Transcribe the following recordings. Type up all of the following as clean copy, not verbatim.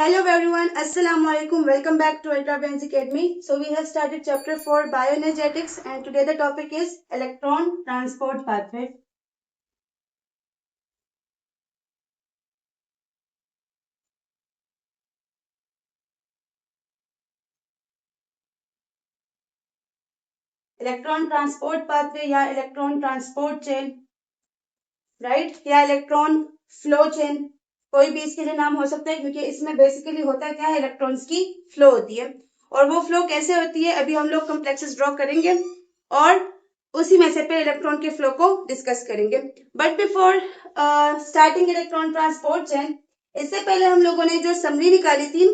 Hello everyone, Assalamu alaikum. Welcome back to Ultra Brains Academy. So we have started chapter 4 bioenergetics and today the topic is electron transport pathway. Electron transport pathway या electron transport chain, right, या electron flow chain, कोई भी इसके लिए नाम हो सकता है क्योंकि इसमें बेसिकली होता क्या है, इलेक्ट्रॉन्स की फ्लो होती है। और वो फ्लो कैसे होती है अभी हम लोग कॉम्प्लेक्सेस ड्रॉ करेंगे और उसी में से पे इलेक्ट्रॉन के फ्लो को डिस्कस करेंगे। But before starting electron transport chain, इससे पहले हम लोगों ने जो समरी निकाली थी,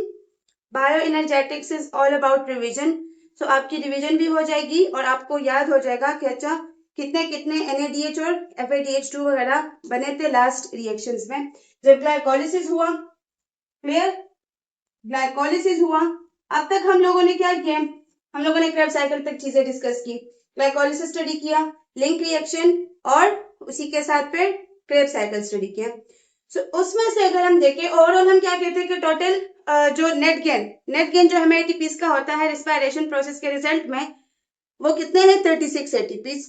bioenergetics is all about revision. So आपकी रिविजन भी हो जाएगी और आपको याद हो जाएगा कि अच्छा कितने कितने NADH और FADH2 वगैरह बने थे लास्ट रिएक्शंस में जब ग्लाइकोलिसिस हुआ। क्लियर, ग्लाइकोलिसिस हुआ। अब तक हम लोगों ने क्या किया, हम लोगों ने क्रेब्स साइकिल तक चीजें डिस्कस की, ग्लाइकोलिसिस स्टडी किया, लिंक रिएक्शन और उसी के साथ फिर क्रेब्स साइकिल स्टडी किया। सो उसमें से अगर हम देखें ओवरऑल हम क्या कहते हैं कि टोटल जो नेट गेन जो हमें ATPs का होता है रिस्पायरेशन प्रोसेस के रिजल्ट में, वो कितने हैं 36 ATPs।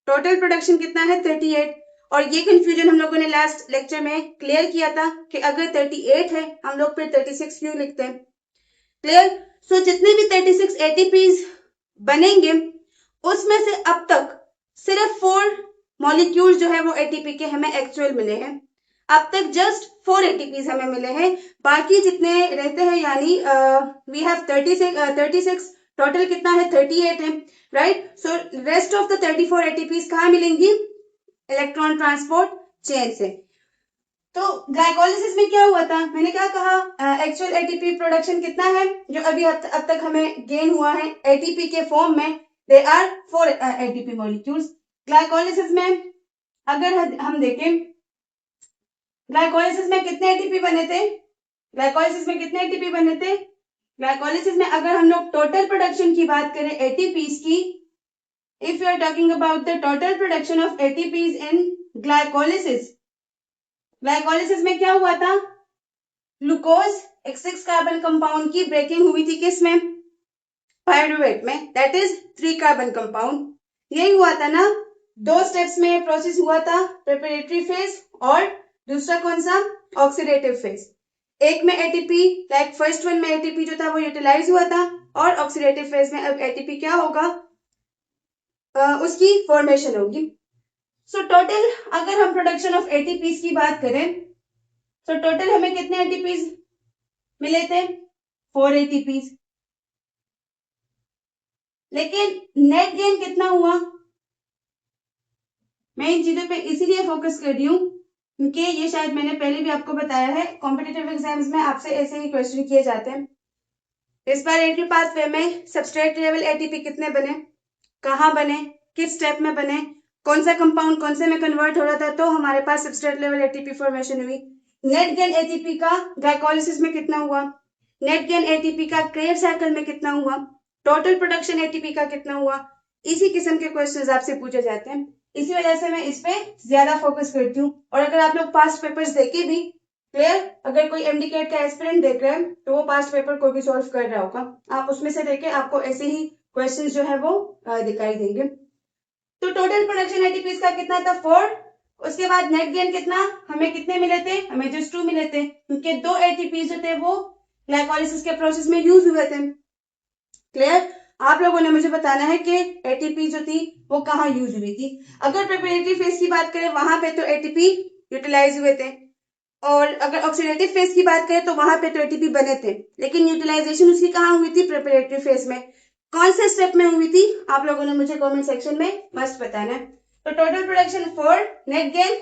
टोटल प्रोडक्शन कितना है 38। और ये कंफ्यूजन हम लोगों ने लास्ट लेक्चर में क्लियर किया था कि अगर 38 है हम लोग फिर 36 क्यों लिखते हैं। क्लियर। सो जितने भी 36 ATPs बनेंगे उसमें से अब तक सिर्फ 4 मॉलिक्यूल जो है वो ATP के हमें एक्चुअल मिले हैं। अब तक जस्ट 4 ATPs हमें मिले हैं, बाकी जितने रहते हैं यानी वी हैव 36 टोटल कितना है 38 है, right. So rest of the 34 ATPs कहाँ मिलेंगी, इलेक्ट्रॉन ट्रांसपोर्ट चेन से। तो ग्लाइकोलिसिस में क्या हुआ था, मैंने क्या कहा, एक्चुअल ATP प्रोडक्शन कितना है जो अभी अब तक हमें गेन हुआ है ATP के फॉर्म में, they are 4 ATP molecules. Glycolysis में अगर हम देखें ग्लाइकोलिसिस में कितने ATP बने थे, ग्लाइकोलिसिस में कितने ATP बने थे, ग्लाइकोलिसिस में अगर हम लोग टोटल प्रोडक्शन की बात करें ATPs की, if you are talking about the total production of ATPs in glycolysis, glycolysis में क्या हुआ था, ग्लूकोज एक 6 कार्बन कंपाउंड की ब्रेकिंग हुई थी किसमें, पायरुवेट में, दैट इज 3 कार्बन कंपाउंड। यही हुआ था ना, 2 स्टेप्स में प्रोसेस हुआ था, प्रिपरेटरी फेज और दूसरा कौन सा, ऑक्सीडेटिव फेज। एक में ATP लाइक फर्स्ट वन में ATP जो था वो यूटिलाइज हुआ था और ऑक्सीडेटिव फेज में अब ATP क्या होगा, उसकी फॉर्मेशन होगी। सो टोटल अगर हम प्रोडक्शन ऑफ ATPs की बात करें तो टोटल हमें कितने ATPs मिले थे, 4 ATPs। लेकिन नेट गेन कितना हुआ, मैं इन चीजों पे इसीलिए फोकस कर रही हूँ क्योंकि ये शायद मैंने पहले भी आपको बताया है, कॉम्पिटिटिव एग्जाम्स में आपसे ऐसे ही क्वेश्चन किए जाते हैं। रिस्पायरेटरी पाथवे में सबस्ट्रेट लेवल ATP कितने बने, कहाँ बने, किस स्टेप में बने, कौन सा कंपाउंड कौन से में कन्वर्ट हो रहा था, तो हमारे पास सबस्ट्रेट लेवल ATP फॉर्मेशन हुई। नेट गेन ATP का ग्लाइकोलिसिस में कितना हुआ, नेट गेन ATP का क्रेव साइकिल में कितना हुआ, टोटल प्रोडक्शन ATP का कितना हुआ, इसी किस्म के क्वेश्चंस आपसे पूछे जाते हैं। इसी वजह से मैं इस पे ज्यादा फोकस करती हूँ। और अगर आप लोग पास्ट पेपर्स देखे भी, क्लियर, अगर कोई MDCAT का एस्पिरेंट देख रहे हैं तो वो पास्ट पेपर को भी सॉल्व कर रहा होगा, आप उसमें से देखे आपको ऐसे ही क्वेश्चन जो है वो दिखाई देंगे। तो टोटल प्रोडक्शन ATPs का कितना था 4, उसके बाद नेट गेन कितना, हमें कितने मिले थे, हमें जस्ट 2 मिले थे क्योंकि 2 ATPs जो थे वो ग्लाइकोलिसिस के प्रोसेस में यूज हुए थे। क्लियर, आप लोगों ने मुझे बताना है कि ATP जो थी वो कहाँ यूज हुई थी। अगर प्रिपरेटरी फेज की बात करें वहां पे तो ATP यूटिलाइज हुए थे, और अगर ऑक्सीडेटिव फेज की बात करें तो वहां पे तो ATP बने थे, लेकिन यूटिलाइजेशन उसकी कहाँ हुई थी, प्रिपरेटरी फेज में। कौन से स्टेप में हुई थी आप लोगों ने मुझे कमेंट सेक्शन में मस्ट बताना है। तो total production 4, net gain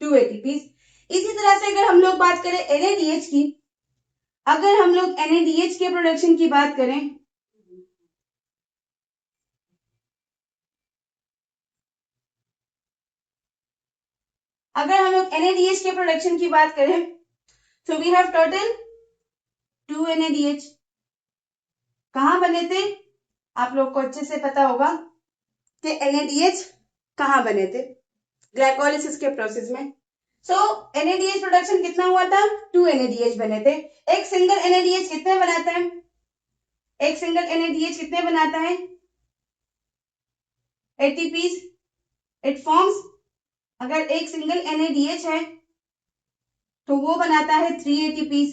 2 ATPs। इसी तरह से अगर हम लोग बात करें NADH की, अगर हम लोग NADH के प्रोडक्शन की बात करें, अगर हम लोग NADH के प्रोडक्शन की बात करें तो वी हैव टोटल 2 NADH। कहां बने थे, आप लोग को अच्छे से पता होगा कि NADH कहां बने थे, ग्लाइकोलिसिस के प्रोसेस में। सो NADH प्रोडक्शन कितना हुआ था, 2 NADH बने थे। एक सिंगल NADH कितने बनाता है, एक सिंगल NADH कितने बनाता है, ATPs इट फॉर्म्स, अगर एक सिंगल NADH है तो वो बनाता है 3 ATPs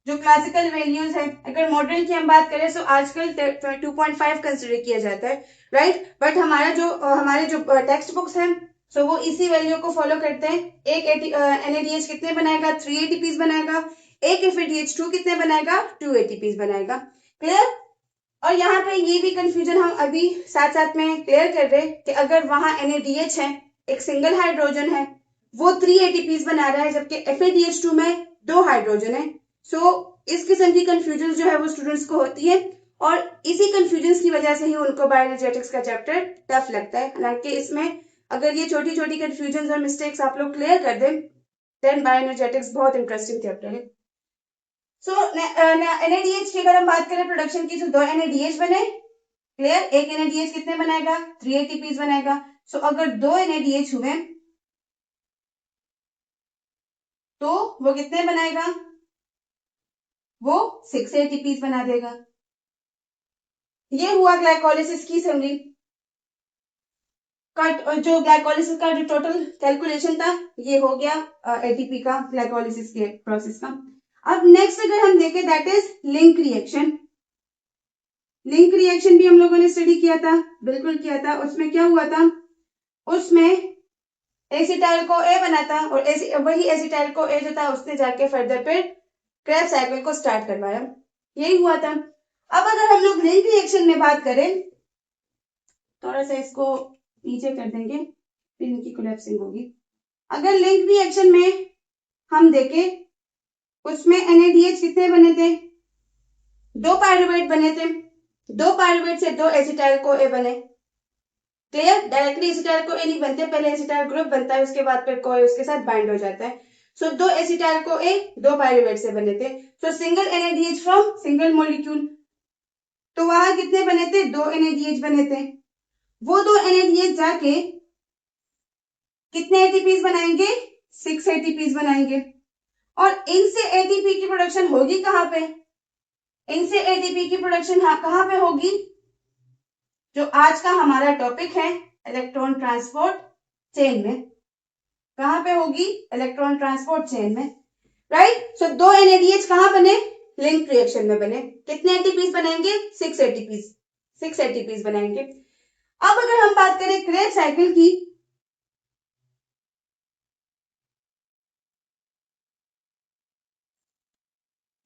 जो क्लासिकल वैल्यूज है। अगर मॉडर्न की हम बात करें तो आजकल 2.5 कंसिडर किया जाता है, राइट, बट हमारे जो टेक्स्ट बुक्स हैं सो वो इसी वैल्यू को फॉलो करते हैं। एक NADH कितने बनाएगा, 3 ATPs बनाएगा। एक FADH2 कितने बनाएगा, 2 ATPs बनाएगा। क्लियर। और यहाँ पे ये भी कंफ्यूजन हम अभी साथ साथ में क्लियर कर रहे हैं कि अगर वहां NADH है, एक सिंगल हाइड्रोजन है, वो 3 ATPs बना रहा है, जबकि FADH2 में 2 हाइड्रोजन है। सो इस किस्म की कंफ्यूजन जो है वो स्टूडेंट्स को होती है और इसी कंफ्यूजन की वजह से ही उनको बायोएनर्जेटिक्स का चैप्टर टफ लगता है। हालांकि इसमें अगर ये छोटी छोटी कंफ्यूजन और मिस्टेक्स आप लोग क्लियर कर दें देन बायोएनर्जेटिक्स बहुत इंटरेस्टिंग चैप्टर है। सो NADH की अगर हम बात करें प्रोडक्शन की तो 2 NADH बने। क्लियर। एक NADH कितने बनाएगा, 3 ATPs बनाएगा। सो अगर 2 NADH हुए तो वो कितने बनाएगा, वो 6 ATPs बना देगा। ये हुआ ग्लाइकोलिसिस की समरी का, जो ग्लाइकोलिसिस का जो टोटल कैलकुलेशन था ये हो गया ATP का ग्लाइकोलिसिस के प्रोसेस का। अब नेक्स्ट अगर हम देखें that is link reaction. Link reaction भी हम लोगों ने स्टडी किया था, बिल्कुल किया था। उसमें क्या हुआ था, उसमें एसिटाइल को ए बना था और वही एसिटाइल को ए जो था उसने जाके फर्दर फिर क्रेब्स साइकिल को स्टार्ट करवाया, यही हुआ था। अब अगर हम लोग लिंक रिएक्शन में बात करें, थोड़ा सा इसको नीचे कर देंगे फिर इनकी कोलैप्सिंग होगी। अगर लिंक रिएक्शन में हम देखें उसमें NADH कितने बने थे, 2 पायरुवेट बने थे। 2 पायरुवेट से 2 एसिटाइल को ए बने। क्लियर। डायरेक्टली एसिटाइल को ए नहीं बनते, पहले एसिटाइल ग्रुप बनता है उसके बाद फिर कोई उसके साथ बाइंड हो जाता है। सो 2 एसिटाइल को ए 2 पायरुवेट से बने थे। सो single NADH from single molecule, तो वहां कितने बने थे, 2 NADH बने थे। वो 2 NADH जाके कितने ATPs बनाएंगे, 6 ATPs बनाएंगे। और इनसे ATP की प्रोडक्शन होगी कहां पे, इनसे ATP की प्रोडक्शन कहां पे होगी, जो आज का हमारा टॉपिक है इलेक्ट्रॉन ट्रांसपोर्ट चेन में। कहां पे होगी, इलेक्ट्रॉन ट्रांसपोर्ट चेन में, राइट। सो 2 NADH कहां बने, लिंक रिएक्शन में बने। कितने ATPs बनाएंगे, 6 ATPs, 6 ATPs बनाएंगे। अब अगर हम बात करें क्रेब्स साइकिल की,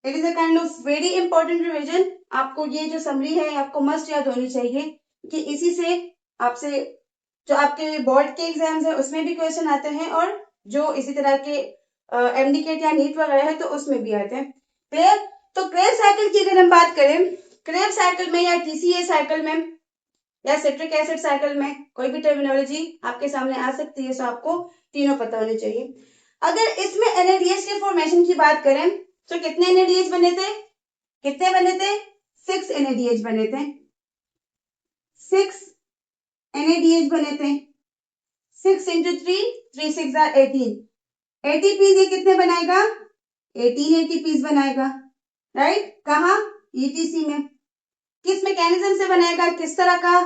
it is a kind of very important revision. आपको ये जो समरी है आपको मस्ट याद होनी चाहिए कि इसी से आपसे जो आपके बोर्ड के एग्जाम्स है उसमें भी क्वेश्चन आते हैं और जो इसी तरह के MDCAT या नीट वगैरह है तो उसमें भी आते हैं। क्लियर। तो क्रेब्स साइकिल की अगर हम बात करें, क्रेब्स साइकिल में या TCA साइकिल में या सिट्रिक एसिड साइकिल में कोई भी टर्मिनोलॉजी आपके सामने आ सकती है, सो आपको तीनों पता होने चाहिए। अगर इसमें NADH के फॉर्मेशन की बात करें तो कितने NADH बने थे, कितने बने थे, 6 NADH बने थे। 6 NADH बने थे। 6 into 3, 3 6 are 18। ATPs ये कितने बनाएगा, 18 ATPs बनाएगा, राइट। कहा, ETC में। किस मैकेनिज्म से बनाएगा, किस तरह का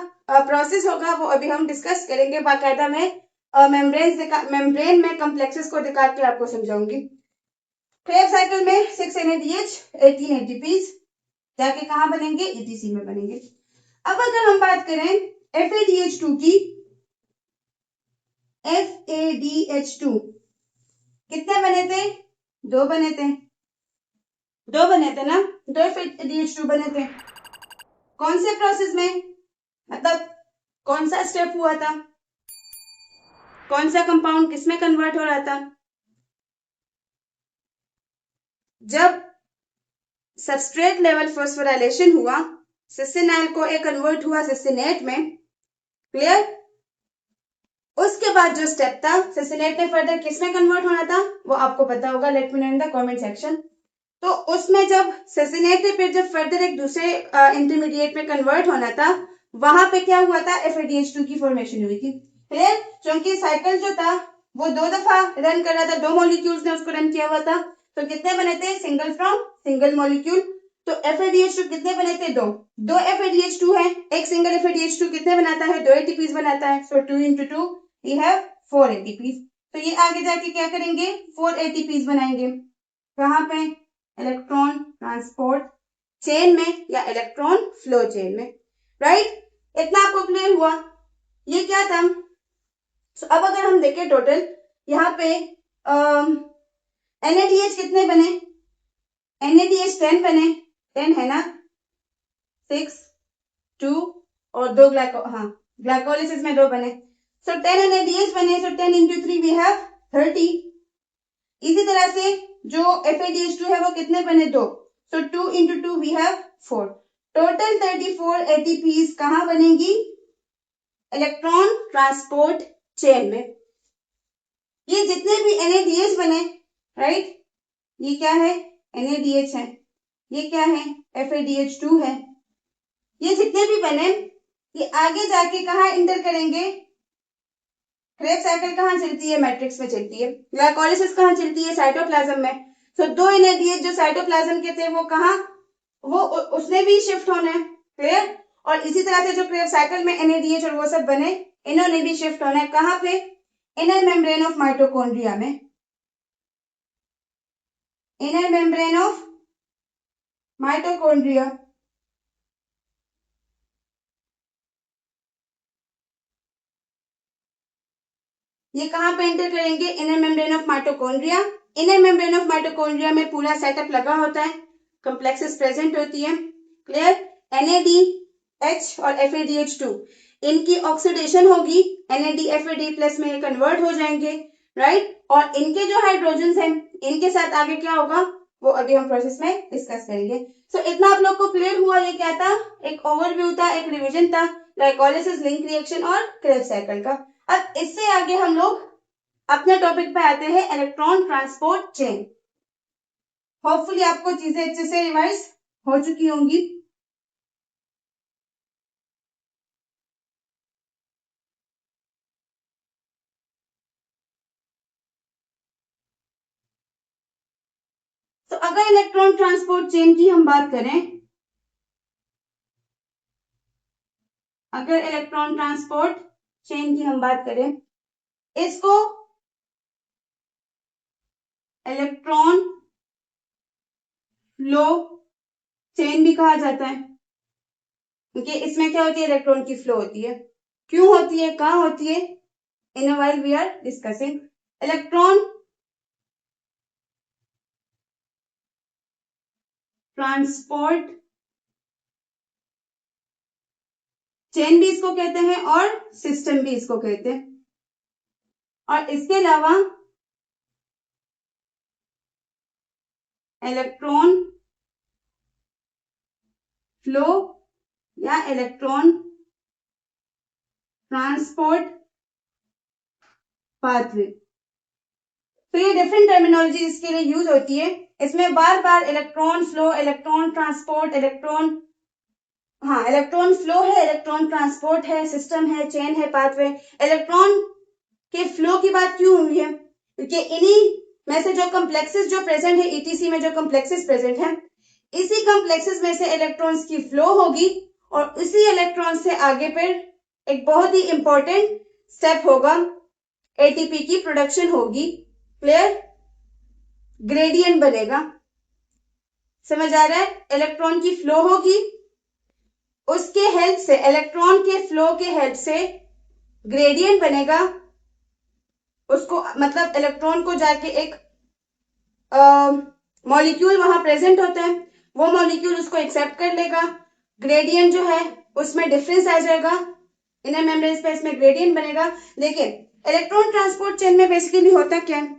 प्रोसेस होगा वो अभी हम डिस्कस करेंगे बाकायदा में। मेम्ब्रेन में कॉम्प्लेक्सेस को दिखा के आपको समझाऊंगी। क्रेब्स साइकिल में 6 NADH 18 ATPs जाके कहां बनेंगे, ETC में बनेंगे। अब अगर हम बात करें FADH2 की, FADH2 कितने बने थे, 2 बने थे, 2 बने थे ना, 2 FADH2 बने थे। कौन से प्रोसेस में, मतलब कौन सा स्टेप हुआ था, कौन सा कंपाउंड किस में कन्वर्ट हो रहा था, जब सबस्ट्रेट लेवल फॉस्फोराइलेशन हुआ, सिस्टिनाइल को ए कन्वर्ट हुआ सिस्टिनेट में। क्लियर। उसके बाद जो स्टेप था सिस्टिनेट ने फर्दर किस में कन्वर्ट होना था वो आपको पता होगा, late me know in the comment section. तो उसमें जब सिस्टिनेट ने फिर जब फर्दर एक दूसरे इंटरमीडिएट में कन्वर्ट होना था, वहां पे क्या हुआ था, FADH2 की फॉर्मेशन हुई थी। क्लियर। क्योंकि साइकिल जो था वो 2 दफा रन कर रहा था, 2 मॉलिक्यूल्स ने उसको रन किया हुआ था, तो कितने बने थे? Single from single molecule. तो FADH2 कितने बने थे? 2 FADH2 है, एक सिंगल FADH2 कितने बनाता है? 2 ATPs बनाता है, सो 2 into 2 we have 4 ATPs। तो ये आगे जाके क्या करेंगे? 4 ATPs बनाएंगे। कहाँ पे? इलेक्ट्रॉन ट्रांसपोर्ट चेन में या इलेक्ट्रॉन फ्लो चेन में, राइट? इतना आपको क्लियर हुआ? ये क्या था? So, अब अगर हम देखें टोटल यहाँ पे NADH कितने बने? NADH 10 बने, 10 है ना, 6 2 और 2 ग्लाइकोलिसिस में 2 बने, सो 10 NADH बने, सो 10 into 3 we have 30। इसी तरह से जो FADH2 है वो कितने बने? 2, सो 2 into 2 we have 4। Total 34 ATPs कहाँ बनेगी? इलेक्ट्रॉन ट्रांसपोर्ट चेन में। ये जितने भी NADH बने, राइट, ये क्या है? NADH है, ये क्या है? FADH2 है। ये जितने भी बने ये आगे जाके कहाँ इंटर करेंगे? क्रेब्स साइकिल कहाँ चलती है? मैट्रिक्स में चलती है। ग्लाइकोलिसिस कहाँ चलती है? साइटोप्लाज्म में। सो 2 NADH जो साइटोप्लाज्म के थे वो कहाँ? वो उसने भी शिफ्ट होना है, क्लियर? और इसी तरह से जो क्रेब्स साइकिल में NADH और वो सब बने, इन्होंने भी शिफ्ट होना है। कहाँ पे? इनर मेम्ब्रेन ऑफ माइटोकॉन्ड्रिया में। Inner membrane of mitochondria. ये कहाँ पे एंटर करेंगे? Inner membrane of mitochondria. Inner membrane of mitochondria में पूरा सेटअप लगा होता है, कॉम्प्लेक्सेस प्रेजेंट होती है, क्लियर? NADH और FADH2 इनकी ऑक्सीडेशन होगी, NAD FAD+ में कन्वर्ट हो जाएंगे, राइट? और इनके जो हाइड्रोजन हैं इनके साथ आगे क्या होगा वो अभी हम प्रोसेस में डिस्कस करेंगे। सो इतना आप लोग को क्लियर हुआ? ये क्या था? एक ओवरव्यू था, एक रिविजन था ग्लाइकोलिसिस, लिंक रिएक्शन और क्रेब्स साइकिल का। अब इससे आगे हम लोग अपने टॉपिक पे आते हैं, इलेक्ट्रॉन ट्रांसपोर्ट चेन। होपफुली आपको चीजें अच्छे से रिवाइज हो चुकी होंगी। तो अगर इलेक्ट्रॉन ट्रांसपोर्ट चेन की हम बात करें, अगर इलेक्ट्रॉन ट्रांसपोर्ट चेन की हम बात करें, इसको इलेक्ट्रॉन फ्लो चेन भी कहा जाता है, क्योंकि इसमें क्या होती है? इलेक्ट्रॉन की फ्लो होती है। क्यों होती है, कहां होती है? In a while we are discussing. Electron transport chain भी इसको कहते हैं और सिस्टम भी इसको कहते हैं। और इसके अलावा इलेक्ट्रॉन फ्लो या इलेक्ट्रॉन ट्रांसपोर्ट पाथवे, तो ये डिफरेंट टर्मिनोलॉजी इसके लिए यूज होती है। इसमें बार बार electron flow, electron transport, electron flow है, इलेक्ट्रॉन ट्रांसपोर्ट है, सिस्टम है, चेन है, पाथवे। इलेक्ट्रॉन के फ्लो की बात क्यों हुई है? क्योंकि इन्हीं में से जो कॉम्प्लेक्सेस जो प्रेजेंट है, ETC में जो कॉम्प्लेक्सेस प्रेजेंट है, इसी कॉम्प्लेक्सेस में से इलेक्ट्रॉन्स की फ्लो होगी और इसी इलेक्ट्रॉन से आगे फिर एक बहुत ही इंपॉर्टेंट स्टेप होगा, ATP की प्रोडक्शन होगी, क्लियर? ग्रेडियंट बनेगा। समझ आ रहा है? इलेक्ट्रॉन की फ्लो होगी, उसके हेल्प से, इलेक्ट्रॉन के फ्लो के हेल्प से ग्रेडियंट बनेगा। उसको मतलब इलेक्ट्रॉन को जाके एक मॉलिक्यूल वहां प्रेजेंट होता है, वो मॉलिक्यूल उसको एक्सेप्ट कर लेगा, ग्रेडियंट जो है उसमें डिफरेंस आ जाएगा, इनर मेम्ब्रेन स्पेस में ग्रेडियंट बनेगा। लेकिन इलेक्ट्रॉन ट्रांसपोर्ट चेन में बेसिकली होता क्या है?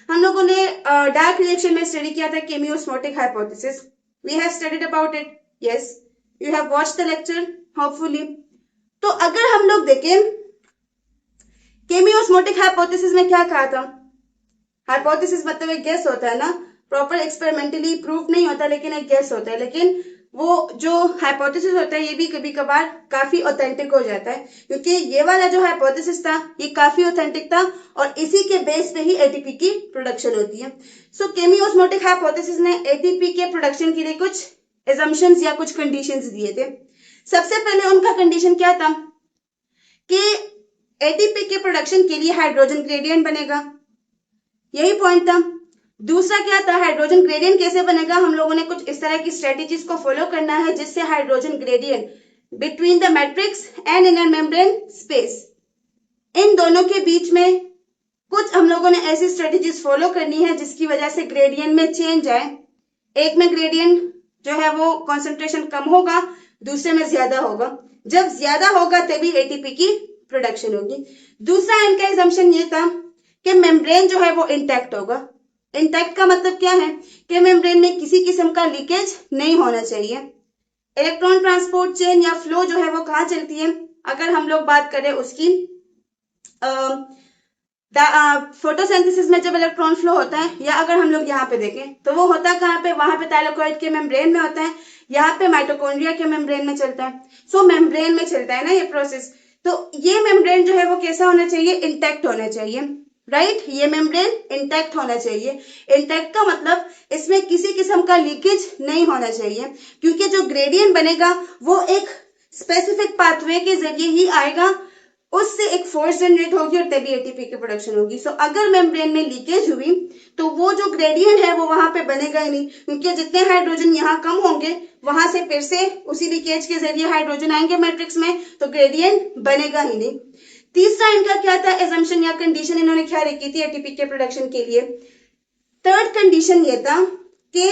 हम लोगों ने डार्क रिएक्शन में स्टडी किया था, chemiosmotic hypothesis. We have studied about it, yes, you have watched the lecture hopefully. तो अगर हम लोग देखें केमियोस्मोटिक हाइपोथेसिस में क्या कहा था? हाइपोथेसिस मतलब एक गेस होता है ना, प्रॉपर एक्सपेरिमेंटली प्रूफ नहीं होता, लेकिन एक गेस होता है। लेकिन वो जो हाइपोथेसिस होता है ये भी कभी कभार काफी ऑथेंटिक हो जाता है, क्योंकि ये वाला जो हाइपोथेसिस था ये काफी ऑथेंटिक था और इसी के बेस पे ही एटीपी की प्रोडक्शन होती है। सो केमी-ऑस्मोटिक हाइपोथेसिस ने एटीपी के प्रोडक्शन के लिए कुछ assumptions या कुछ कंडीशंस दिए थे। सबसे पहले उनका कंडीशन क्या था कि एटीपी के प्रोडक्शन के लिए हाइड्रोजन ग्रेडियंट बनेगा, यही पॉइंट था। दूसरा क्या था, हाइड्रोजन ग्रेडियंट कैसे बनेगा, हम लोगों ने कुछ इस तरह की स्ट्रेटेजीज को फॉलो करना है जिससे hydrogen gradient between the matrix and inner membrane space, इन दोनों के बीच में कुछ हम लोगों ने ऐसी स्ट्रेटेजीज फॉलो करनी है जिसकी वजह से ग्रेडियंट में चेंज आए। एक में ग्रेडियंट जो है वो कॉन्सेंट्रेशन कम होगा, दूसरे में ज्यादा होगा। जब ज्यादा होगा तभी एटीपी की प्रोडक्शन होगी। दूसरा इनका assumption ये था कि मेम्ब्रेन जो है वो इंटैक्ट होगा। इंटैक्ट का मतलब क्या है कि मेम्ब्रेन में किसी किस्म का लीकेज नहीं होना चाहिए। इलेक्ट्रॉन ट्रांसपोर्ट चेन या फ्लो जो है वो कहाँ चलती है, अगर हम लोग बात करें उसकी फोटोसिंथेसिस में जब इलेक्ट्रॉन फ्लो होता है, या अगर हम लोग यहाँ पे देखें तो वो होता है कहाँ पे, वहां पे थाइलाकोइड के मेम्ब्रेन में होता है, यहाँ पे माइटोकॉन्ड्रिया के मेम्ब्रेन में चलता है। सो मेम्ब्रेन में चलता है ना ये प्रोसेस, तो ये मेम्ब्रेन जो है वो कैसा होना चाहिए, इंटैक्ट होना चाहिए, राइट। ये मेम्ब्रेन इंटैक्ट होना चाहिए। इंटैक्ट का मतलब इसमें किसी किस्म का लीकेज नहीं होना चाहिए, क्योंकि जो ग्रेडियंट बनेगा वो एक स्पेसिफिक पाथवे के जरिए ही आएगा, उससे एक फोर्स जनरेट होगी और तभी एटीपी की प्रोडक्शन होगी। सो अगर मेम्ब्रेन में लीकेज हुई तो वो जो ग्रेडियंट है वो वहां पे बनेगा ही नहीं, क्योंकि जितने हाइड्रोजन यहाँ कम होंगे वहां से फिर से उसी लीकेज के जरिए हाइड्रोजन आएंगे मैट्रिक्स में, तो ग्रेडियंट बनेगा ही नहीं। तीसरा इनका क्या था एजम्पशन या कंडीशन, इन्होंने क्या रखी थी एटीपी के प्रोडक्शन के लिए। थर्ड कंडीशन ये था कि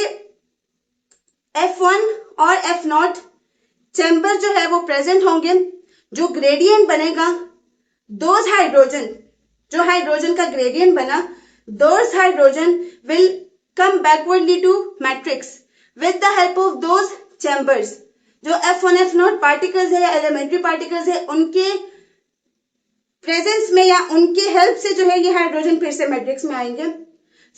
F1 और F0 चैम्बर जो है वो प्रेजेंट होंगे। जो ग्रेडियंट बनेगा, दोज हाइड्रोजन, जो हाइड्रोजन का ग्रेडियंट बना, those hydrogen will come backwardly to matrix with the help of those chambers. जो F1 F0 पार्टिकल्स है या एलिमेंट्री पार्टिकल्स है उनके प्रेजेंस में या उनके हेल्प से जो है ये हाइड्रोजन फिर से मैट्रिक्स में आएंगे।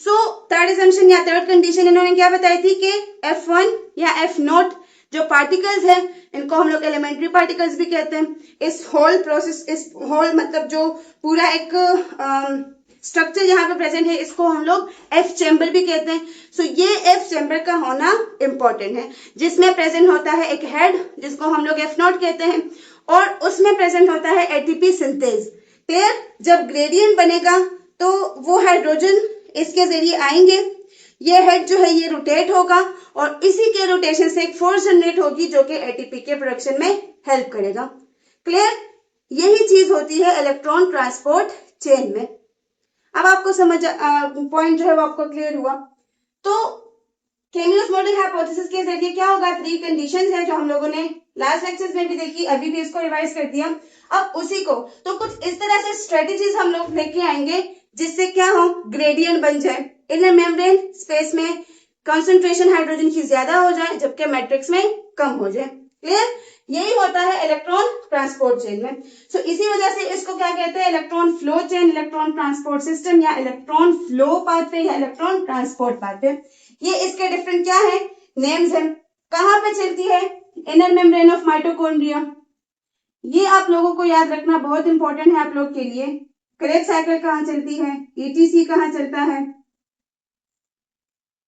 सो थर्ड असम्पशन या थर्ड कंडीशन इन्होंने क्या बताई थी कि F1 या F0 जो पार्टिकल्स है इनको हम लोग एलिमेंट्री पार्टिकल्स भी कहते हैं। इस होल प्रोसेस, इस होल मतलब जो पूरा एक स्ट्रक्चर यहाँ पे प्रेजेंट है इसको हम लोग एफ चैम्बर भी कहते हैं। सो ये एफ चैम्बर का होना इंपॉर्टेंट है, जिसमें प्रेजेंट होता है एक हेड जिसको हम लोग F0 कहते हैं, और उसमें प्रेजेंट होता है एटीपी सिंथेज। क्लियर। जब ग्रेडियंट बनेगा तो वो हाइड्रोजन इसके जरिए आएंगे, ये हेड जो है ये रोटेट होगा और इसी के रोटेशन से एक फोर्स जनरेट होगी जो कि एटीपी के प्रोडक्शन में हेल्प करेगा। क्लियर। यही चीज होती है इलेक्ट्रॉन ट्रांसपोर्ट चेन में। अब आपको समझ पॉइंट जो है वो आपको क्लियर हुआ। तो केमी-ऑस्मोटिक हाइपोथेसिस के जरिए क्या होगा, 3 कंडीशंस है जो हम लोगों ने लास्ट लेक्चर्स में भी देखी, अभी भी इसको रिवाइज कर दिया। अब उसी को तो कुछ इस तरह से स्ट्रेटेजीज हम लोग लेके आएंगे जिससे क्या हो, ग्रेडियंट बन जाए, इनर मेम्ब्रेन स्पेस में कंसंट्रेशन हाइड्रोजन की ज्यादा हो जाए जबकि मैट्रिक्स में कम हो जाए। क्लियर। यही होता है इलेक्ट्रॉन ट्रांसपोर्ट चेन में। सो इसी वजह से इसको क्या कहते हैं, electron flow chain, electron transport system या इलेक्ट्रॉन फ्लो पाथवे या इलेक्ट्रॉन ट्रांसपोर्ट पाथवे। ये इसके डिफरेंट क्या है, नेम्स है। कहां पे चलती है, इनर मेम्ब्रेन ऑफ माइटोकॉन्ड्रिया। ये आप लोगों को याद रखना बहुत इंपॉर्टेंट है आप लोग के लिए। क्रेब्स साइकिल कहां चलती है, ईटीसी कहां चलता है,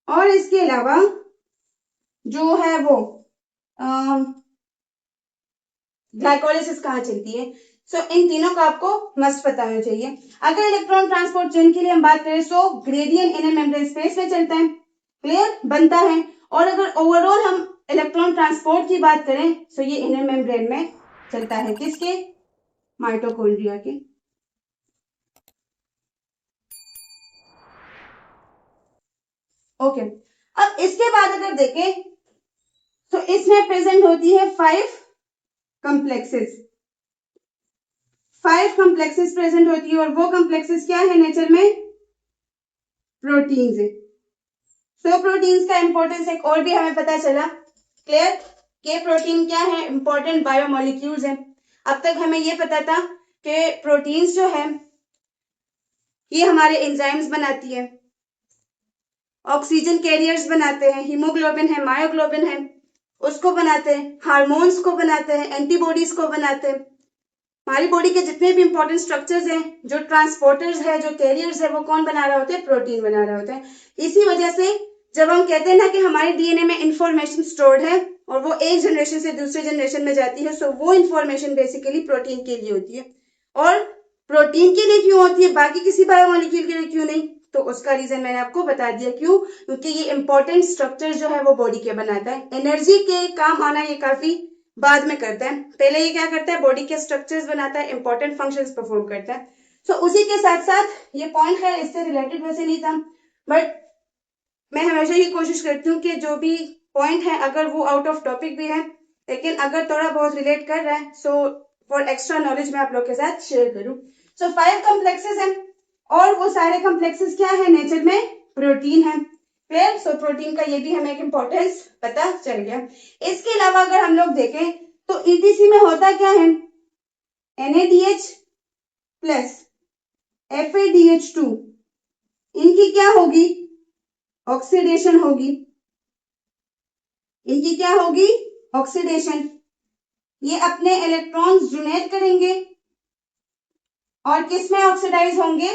और इसके अलावा जो है वो ग्लाइकोलाइसिस कहां चलती है। सो इन तीनों का आपको मस्ट पता होना चाहिए। अगर इलेक्ट्रॉन ट्रांसपोर्ट चेन के लिए हम बात करें सो ग्रेडियंट इनर मेम्ब्रेन स्पेस में चलता है, क्लियर, बनता है। और अगर ओवरऑल हम इलेक्ट्रॉन ट्रांसपोर्ट की बात करें तो ये इनर मेम्ब्रेन में चलता है, किसके, माइटोकॉन्ड्रिया के। ओके। अब इसके बाद अगर देखें तो इसमें प्रेजेंट होती है 5 कॉम्प्लेक्सेस। 5 कॉम्प्लेक्सेस प्रेजेंट होती है और वो कॉम्प्लेक्सेस क्या है नेचर में, प्रोटीन्स है। सो प्रोटीन्स का इंपॉर्टेंस एक और भी हमें पता चला। क्लियर। के प्रोटीन क्या है, इंपॉर्टेंट बायोमोलिक्यूल्स है। अब तक हमें ये पता था कि प्रोटीन्स जो है ये हमारे एंजाइम्स बनाती है, ऑक्सीजन कैरियर्स बनाते हैं, हीमोग्लोबिन है, मायोग्लोबिन है, उसको बनाते हैं, हार्मोन्स को बनाते हैं, एंटीबॉडीज को बनाते हैं। हमारी बॉडी के जितने भी इंपॉर्टेंट स्ट्रक्चर्स हैं, जो ट्रांसपोर्टर्स है, जो कैरियर्स है, वो कौन बना रहा होता है? प्रोटीन बना रहा होता है। इसी वजह से जब हम कहते हैं ना कि हमारे डीएनए में इंफॉर्मेशन स्टोर्ड है और वो एक जनरेशन से दूसरे जनरेशन में जाती है, सो वो इंफॉर्मेशन बेसिकली प्रोटीन के लिए होती है। और प्रोटीन के लिए क्यों होती है, बाकी किसी बायोमोलिक्यूल के लिए क्यों नहीं? तो उसका रीजन मैंने आपको बता दिया, क्यों? क्योंकि ये इंपॉर्टेंट स्ट्रक्चर जो है वो बॉडी के बनाता है। एनर्जी के काम आना ये काफी बाद में करता है, पहले ये क्या करता है? बॉडी के स्ट्रक्चर्स बनाता है, इंपॉर्टेंट फंक्शंस परफॉर्म करता है। सो उसी के साथ साथ ये पॉइंट है, इससे रिलेटेड वैसे नहीं था, बट मैं हमेशा ही कोशिश करती हूँ कि जो भी पॉइंट है, अगर वो आउट ऑफ टॉपिक भी है, लेकिन अगर थोड़ा बहुत रिलेट कर रहा है, सो फॉर एक्स्ट्रा नॉलेज मैं आप लोग के साथ शेयर करूँ। सो 5 कॉम्प्लेक्सेस हैं, और वो सारे कॉम्प्लेक्सेस क्या है? नेचर में प्रोटीन है। क्लियर? सो प्रोटीन का ये भी हमें एक इंपॉर्टेंस पता चल गया। इसके अलावा अगर हम लोग देखें तो ईटीसी में होता क्या है? NADH प्लस FADH2, इनकी क्या होगी? ऑक्सीडेशन होगी। इनकी क्या होगी? ऑक्सीडेशन। ये अपने इलेक्ट्रॉन्स डोनेट करेंगे और किस में ऑक्सीडाइज होंगे?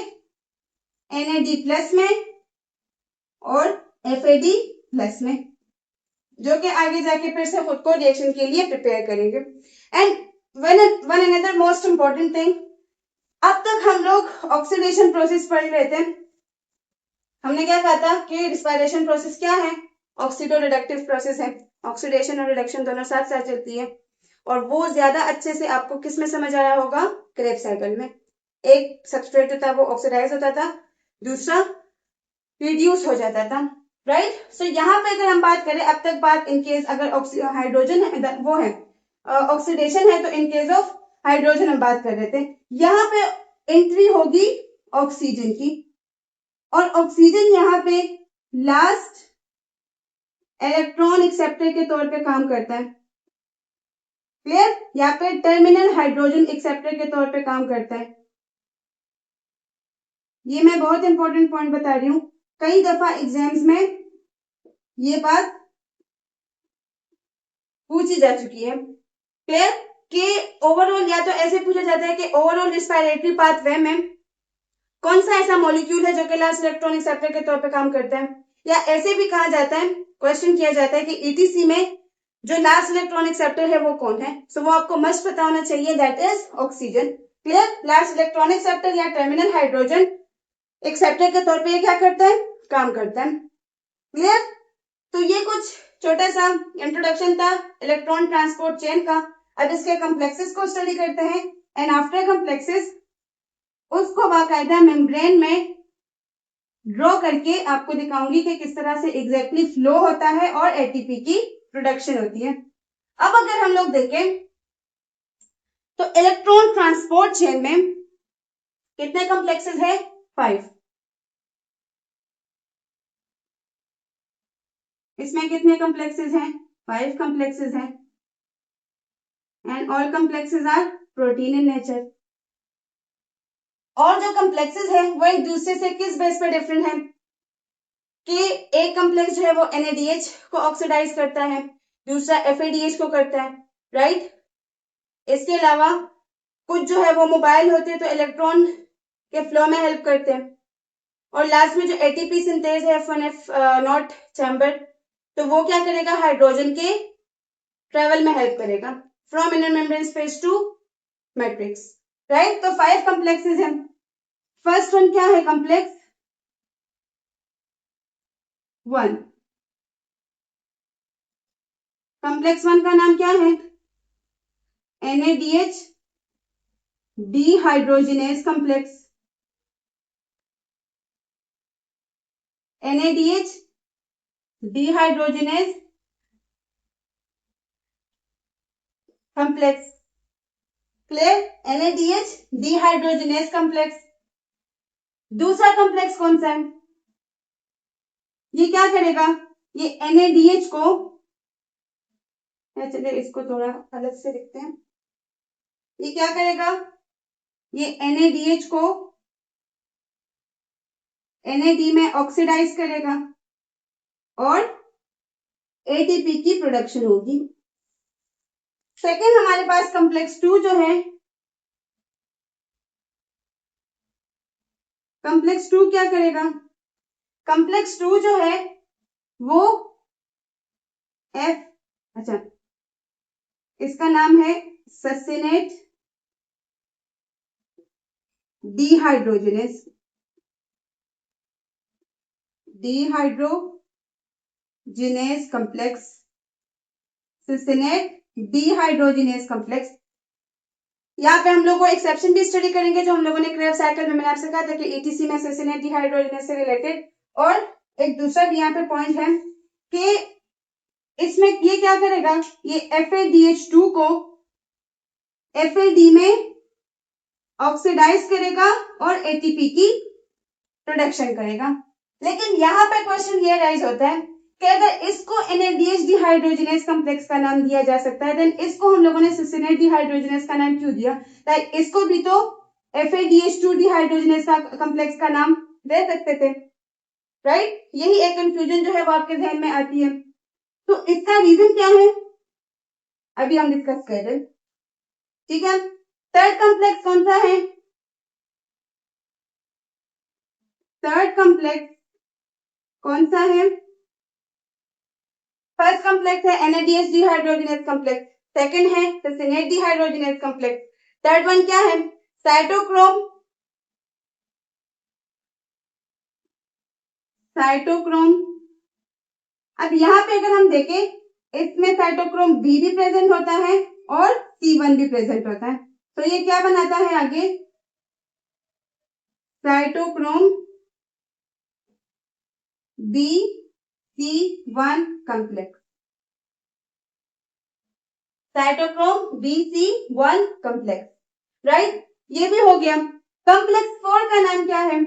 NAD प्लस में और FAD प्लस में, जो कि आगे जाके फिर से खुद को रिएक्शन के लिए प्रिपेयर करेंगे। And one another most important thing, अब तक हम लोग ऑक्सीडेशन प्रोसेस पढ़ रहे थे। हमने क्या कहा था कि रिस्पायरेशन प्रोसेस क्या है? ऑक्सीडो रिडक्टिव प्रोसेस है। ऑक्सीडेशन और रिडक्शन दोनों साथ साथ चलती है, और वो ज्यादा अच्छे से आपको किस में समझ आया होगा? क्रेब साइकिल में। एक सबस्ट्रेट होता वो ऑक्सीडाइज होता था, दूसरा रिड्यूस हो जाता था, राइट? सो यहाँ पे अगर हम बात करें, अब तक बात इन केस अगर हाइड्रोजन है, वो है ऑक्सीडेशन है, तो इन केस ऑफ हाइड्रोजन हम बात कर रहे थे। यहाँ पे एंट्री होगी ऑक्सीजन की, और ऑक्सीजन यहाँ पे लास्ट इलेक्ट्रॉन एक्सेप्टर के तौर पे काम करता है। क्लियर? यहाँ पे टर्मिनल हाइड्रोजन एक्सेप्टर के तौर पे काम करता है। ये मैं बहुत इंपॉर्टेंट पॉइंट बता रही हूँ, कई दफा एग्जाम्स में ये बात पूछी जा चुकी है। क्लियर? कि ओवरऑल या तो ऐसे पूछा जाता है कि ओवरऑल रिस्पायरेटरी पाथवे में कौन सा ऐसा मॉलिक्यूल है जो कि लास्ट इलेक्ट्रॉन एक्सेप्टर के तौर पे काम करता है, या ऐसे भी कहा जाता है, क्वेश्चन किया जाता है कि ईटीसी में जो लास्ट इलेक्ट्रॉन एक्सेप्टर है वो कौन है? सो वो आपको मस्ट पता होना चाहिए, that is oxygen. Clear? Last electron acceptor या टर्मिनल हाइड्रोजन एक्सेप्टर के तौर पे ये क्या करता है? काम करता है। क्लियर? तो ये कुछ छोटा सा इंट्रोडक्शन था इलेक्ट्रॉन ट्रांसपोर्ट चेन का। अब इसके कॉम्प्लेक्सेस को स्टडी करते हैं, एंड आफ्टर कॉम्प्लेक्सेस उसको बाकायदा मेम्ब्रेन में ड्रॉ करके आपको दिखाऊंगी कि किस तरह से एग्जैक्टली फ्लो होता है और एटीपी की प्रोडक्शन होती है। अब अगर हम लोग देखें तो इलेक्ट्रॉन ट्रांसपोर्ट चेन में कितने कॉम्प्लेक्सेस है? 5। इसमें कितने कॉम्प्लेक्सेस हैं? 5 कॉम्प्लेक्सेस हैं, and all complexes are protein in nature. और जो कॉम्प्लेक्सेस है वो एक दूसरे से किस बेस पे डिफरेंट है? कि एक कॉम्प्लेक्स जो है वो NADH को ऑक्सीडाइज करता है, दूसरा FADH को करता है, राइट? इसके अलावा कुछ जो है वो मोबाइल होते हैं तो इलेक्ट्रॉन के फ्लो में हेल्प करते हैं, और लास्ट में जो ATP सिंथेज है F1F नॉट चैम्बर, तो वो क्या करेगा? हाइड्रोजन के ट्रेवल में हेल्प करेगा from inner membrane space to matrix, right? तो 5 कॉम्प्लेक्सेस हैं। फर्स्ट वन क्या है? कॉम्प्लेक्स 1। कॉम्प्लेक्स 1 का नाम क्या है? NADH dehydrogenase complex. NADH dehydrogenase complex. Clear? NADH dehydrogenase complex. दूसरा कॉम्प्लेक्स कौन सा है? ये क्या करेगा? ये NADH को, चलिए इसको थोड़ा अलग से लिखते हैं। ये क्या करेगा? ये NADH को NAD में ऑक्सीडाइज करेगा और एटीपी की प्रोडक्शन होगी। सेकेंड हमारे पास कॉम्प्लेक्स 2 जो है, कॉम्प्लेक्स 2 क्या करेगा? कॉम्प्लेक्स 2 जो है वो अच्छा इसका नाम है ससिनेट डिहाइड्रोजिनेस कॉम्प्लेक्स, ससिनेट डिहाइड्रोजिनेस कॉम्प्लेक्स। यहाँ पे हम लोग को एक्सेप्शन भी स्टडी करेंगे जो हम लोगों ने क्रेब्स साइकिल में मैंने आपसे कहा था कि ईटीसी में ससिनेट डिहाइड्रोजिनेस से रिलेटेड। और एक दूसरा भी यहाँ पे पॉइंट है कि इसमें ये क्या करेगा, ये FADH2 को FAD में ऑक्सीडाइज करेगा और एटीपी की प्रोडक्शन करेगा। लेकिन यहाँ पे क्वेश्चन ये राइज होता है कि अगर इसको NADH डिहाइड्रोजिनेस कॉम्प्लेक्स का नाम दिया जा सकता है, देन इसको हम लोगों ने ससिनेट डिहाइड्रोजिनेस का नाम क्यों दिया? लाइक इसको भी तो FADH2 डिहाइड्रोजिनेस का कॉम्प्लेक्स का नाम दे सकते थे, राइट? यही एक कंफ्यूजन जो है वो आपके ध्यान में आती है। तो इसका रीजन क्या है अभी हम डिस्कस कर रहे हैं, ठीक है। थर्ड कॉम्प्लेक्स कौन सा है? थर्ड कॉम्प्लेक्स कौन सा है? फर्स्ट कॉम्प्लेक्स है NADH डिहाइड्रोजिनेस कॉम्प्लेक्स, सेकंड है ससिनेट डिहाइड्रोजिनेस कॉम्प्लेक्स, थर्ड वन क्या है? साइटोक्रोम अब यहाँ पे अगर हम देखें इसमें साइटोक्रोम B भी प्रेजेंट होता है और C1 भी प्रेजेंट होता है। तो ये क्या बनाता है आगे? Cytochrome BC1 complex, cytochrome BC1 complex, right? ये भी हो गया। कॉम्प्लेक्स 4 का नाम क्या है?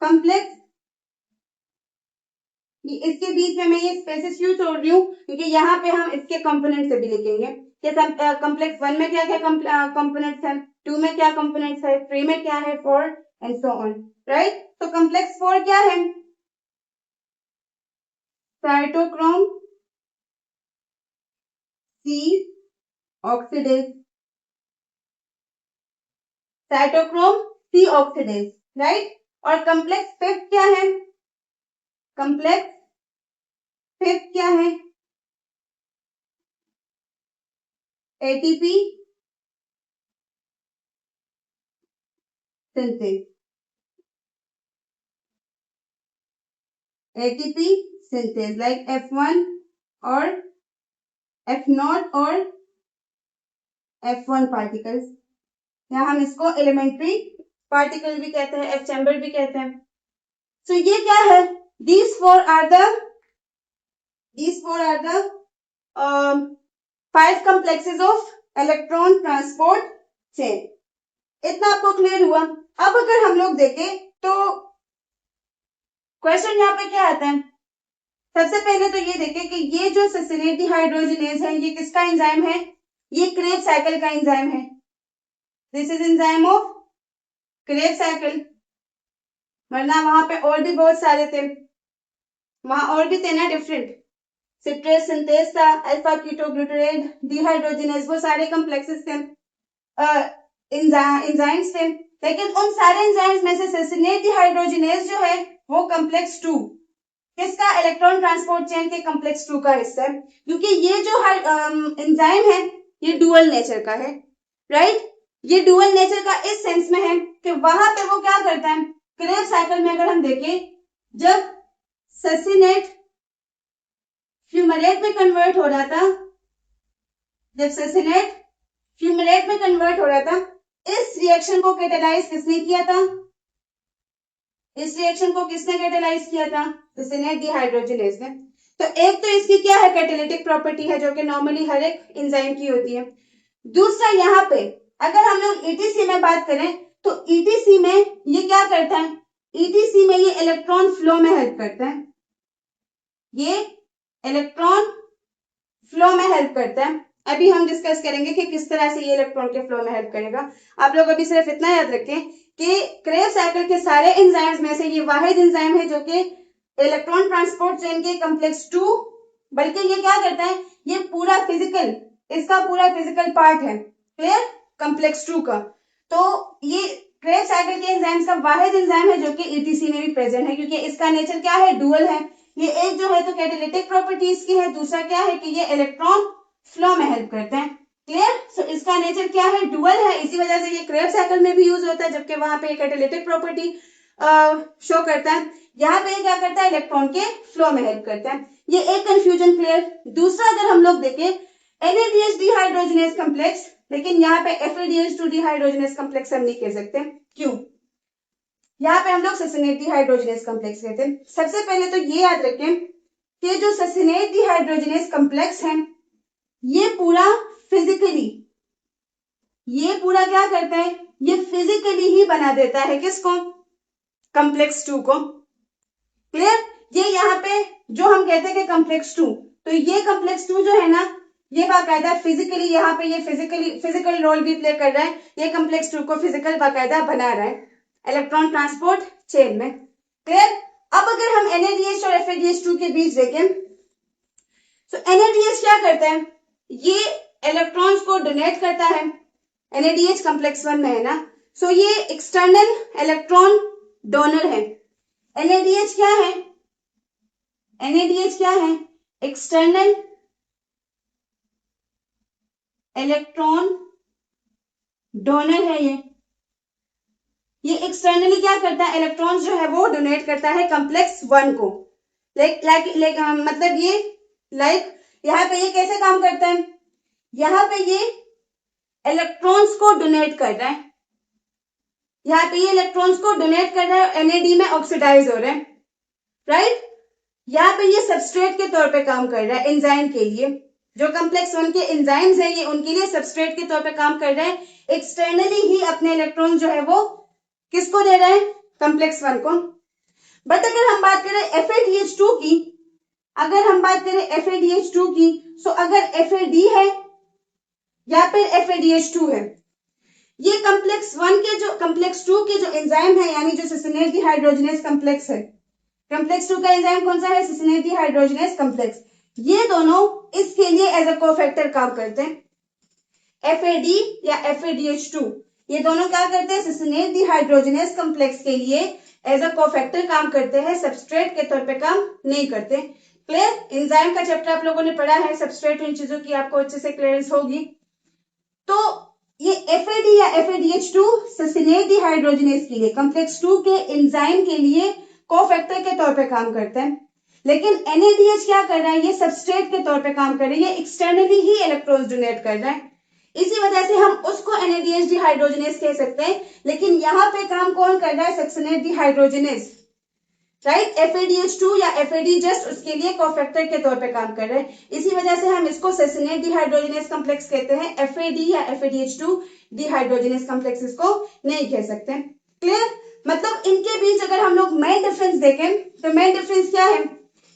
कॉम्प्लेक्स, इसके बीच में मैं ये स्पेसेस क्यों छोड़ रही हूँ क्योंकि यहाँ पे हम इसके कंपोनेंट से भी लिखेंगे कि कॉम्प्लेक्स 1 में क्या क्या कंपोनेंट्स हैं, 2 में क्या कंपोनेंट्स है, 3 में क्या है, 4 एंड सो ऑन, राइट? तो कॉम्प्लेक्स 4 क्या है? Cytochrome C oxidase, cytochrome C oxidase, right? और कॉम्प्लेक्स 5 क्या है? कॉम्प्लेक्स 5 क्या है? ATP synthase, ATP synthase like F1 और F0 और F1 पार्टिकल्स, या हम इसको एलिमेंट्री पार्टिकल भी कहते हैं, F चैम्बर भी कहते हैं। तो ये क्या है? These four are the 5 complexes of electron transport chain। इतना आपको क्लियर हुआ? अब अगर हम लोग देखें तो क्वेश्चन यहाँ पे क्या आता है? सबसे पहले तो ये देखें कि ये जो ससिनेट डिहाइड्रोजिनेज है ये किसका एंजाइम है? ये क्रेब साइकिल का एंजाइम है। This is enzyme of Krebs cycle, वरना वहां पे और भी बहुत सारे थे, वहां और भी थे ना डिफरेंट, सिट्रेस सिंथेस था, अल्फा कीटोग्लूटारेट डिहाइड्रोजिनेज, वो सारे कॉम्प्लेक्सेस थे, एंजाइम्स थे। लेकिन उन सारे एंजाइम्स में से ससिनेट डिहाइड्रोजिनेज जो है वो कॉम्प्लेक्स 2 किसका? इलेक्ट्रॉन ट्रांसपोर्ट चेन के कॉम्प्लेक्स 2 का हिस्सा है, क्योंकि ये जो एंजाइम है ये डुअल नेचर का है, राइट? ये डुअल नेचर का इस सेंस में है कि वहां पे वो क्या करता है, क्रेब साइकिल में अगर हम देखें जब ससिनेट फ्यूमरेट में कन्वर्ट हो रहा था, जब ससिनेट फ्यूमरेट में कन्वर्ट हो रहा था, इस रिएक्शन को कैटेलाइज किसने किया था? इस रिएक्शन को किसने कैटेलाइज किया था? ससिनेट डिहाइड्रोजिनेज ने। तो एक तो इसकी क्या है? कैटेलिटिक प्रॉपर्टी है जो कि नॉर्मली हर एक एंजाइम की होती है। दूसरा यहाँ पे अगर हम लोग ईटीसी में बात करें तो ईटीसी में ये क्या करता है? ईटीसी में ये इलेक्ट्रॉन फ्लो में हेल्प करता है, ये इलेक्ट्रॉन फ्लो में हेल्प करता है। अभी हम डिस्कस करेंगे कि किस तरह से ये इलेक्ट्रॉन के फ्लो में हेल्प करेगा। आप लोग अभी सिर्फ इतना याद रखें कि क्रेब्स साइकिल के सारे एंजाइम्स में से ये वाहिद एंजाइम है जो कि इलेक्ट्रॉन ट्रांसपोर्ट चेन के कॉम्प्लेक्स 2, बल्कि ये क्या करता है, ये पूरा फिजिकल, इसका पूरा फिजिकल पार्ट है, क्लियर, कॉम्प्लेक्स 2 का। तो ये क्रेब्स साइकिल के एंजाइम्स का वाहिद एंजाइम है जो कि ईटीसी में भी प्रेजेंट है, क्योंकि इसका नेचर क्या है, डुअल है। ये एक जो है तो कैटालिटिक प्रॉपर्टीज की है, दूसरा क्या है कि ये इलेक्ट्रॉन फ्लो में हेल्प करते हैं, क्लियर। सो इसका नेचर क्या है, डुअल है, इसी वजह से ये क्रेब्स साइकिल में भी यूज होता है, जबकि वहां पे कैटालिटिक प्रॉपर्टी शो करता है, यहाँ पे क्या करता है, इलेक्ट्रॉन के फ्लो में हेल्प करता है। ये एक कंफ्यूजन क्लियर। दूसरा अगर हम लोग देखें NADH डिहाइड्रोजनेस कॉम्प्लेक्स, लेकिन यहाँ पे FADH2 डिहाइड्रोजनेस कॉम्प्लेक्स हम नहीं कह सकते, क्यों, यहाँ पे हम लोग ससिनेट डिहाइड्रोजनेस कॉम्प्लेक्स कहते हैं। सबसे पहले तो ये याद रखें कि जो ससिनेट डिहाइड्रोजनेस कॉम्प्लेक्स है ये पूरा फिजिकली, ये पूरा क्या करता है, ये फिजिकली ही बना देता है किसको, कॉम्प्लेक्स 2 को, क्लियर। ये यहाँ पे जो हम कहते हैं कि कॉम्प्लेक्स 2, तो ये कॉम्प्लेक्स 2 जो है ना, ये बाकायदा फिजिकली यहाँ पे ये फिजिकल रोल भी प्ले कर रहा है, ये कॉम्प्लेक्स 2 को फिजिकल बाकायदा बना रहा है इलेक्ट्रॉन ट्रांसपोर्ट चेन में, क्लियर। अब अगर हम NADH और FADH2 के बीच देखें, तो NADH क्या करता है, ये इलेक्ट्रॉन्स को डोनेट करता है, NADH कॉम्प्लेक्स 1 में है ना, सो ये एक्सटर्नल इलेक्ट्रॉन डोनर है। NADH क्या है, NADH क्या है, एक्सटर्नल इलेक्ट्रॉन डोनर है। ये एक्सटर्नली क्या करता है, इलेक्ट्रॉन्स जो है वो डोनेट करता है कॉम्प्लेक्स 1 को, मतलब ये यहाँ पे ये कैसे काम करता है, यहाँ पे ये इलेक्ट्रॉन्स को डोनेट कर रहा है, यहाँ पे ये इलेक्ट्रॉन्स को डोनेट कर रहा है, NAD में ऑक्सीडाइज हो रहे हैं, राइट। यहाँ पे ये सबस्ट्रेट के तौर पे काम कर रहा है एंजाइम के लिए, जो कॉम्प्लेक्स 1 के एंजाइम्स है ये उनके लिए सबस्ट्रेट के तौर पे काम कर रहे हैं, एक्सटर्नली ही अपने इलेक्ट्रॉन जो है वो किसको दे रहे हैं, कॉम्प्लेक्स 1 को। बट अगर हम बात करें FADH2 की, अगर हम बात करें FADH2 की, सो अगर FAD है या फिर FADH2 है, ये कॉम्प्लेक्स 1 के जो कॉम्प्लेक्स 2 के जो एंजाइम है, यानी जो ससिनेट डिहाइड्रोजनेस कॉम्प्लेक्स है, कॉम्प्लेक्स 2 का एंजाइम कौन सा है, ससिनेट डिहाइड्रोजनेस कॉम्प्लेक्स, ये दोनों इसके लिए एज अ कोफैक्टर काम करते हैं। FAD या FADH2 ये दोनों क्या करते हैं, ससिनेट डिहाइड्रोजनेस कॉम्प्लेक्स के लिए एज अ कोफैक्टर काम करते हैं, सबस्ट्रेट के तौर पे काम नहीं करते, क्लियर। एंजाइम का चैप्टर आप लोगों ने पढ़ा है, सबस्ट्रेट इन चीजों की आपको अच्छे से क्लियरेंस होगी। तो ये FAD या FADH2 ससिनेट डिहाइड्रोजनेस के लिए कॉम्प्लेक्स 2 के एंजाइम के लिए कोफैक्टर के तौर पे काम करते हैं, लेकिन NADH क्या कर रहा है, ये सबस्ट्रेट के तौर पे काम कर रही है, एक्सटर्नली ही इलेक्ट्रॉन्स डोनेट कर रहा है, इसी वजह से हम उसको NADH डिहाइड्रोजनेस कह सकते हैं। लेकिन यहाँ पे काम कौन कर रहा है, ससिनेट डिहाइड्रोजनेस, राइट। FADH2 या FAD जस्ट उसके लिए कोफैक्टर के तौर पे काम कर रहे हैं, इसी वजह से हम इसको ससिनेट डिहाइड्रोजनेस कॉम्प्लेक्स कहते हैं, FAD या FADH2 डिहाइड्रोजनेस कॉम्प्लेक्स इसको नहीं कह सकते, क्लियर। मतलब इनके बीच अगर हम लोग मेन डिफरेंस देखें, तो मेन डिफरेंस क्या है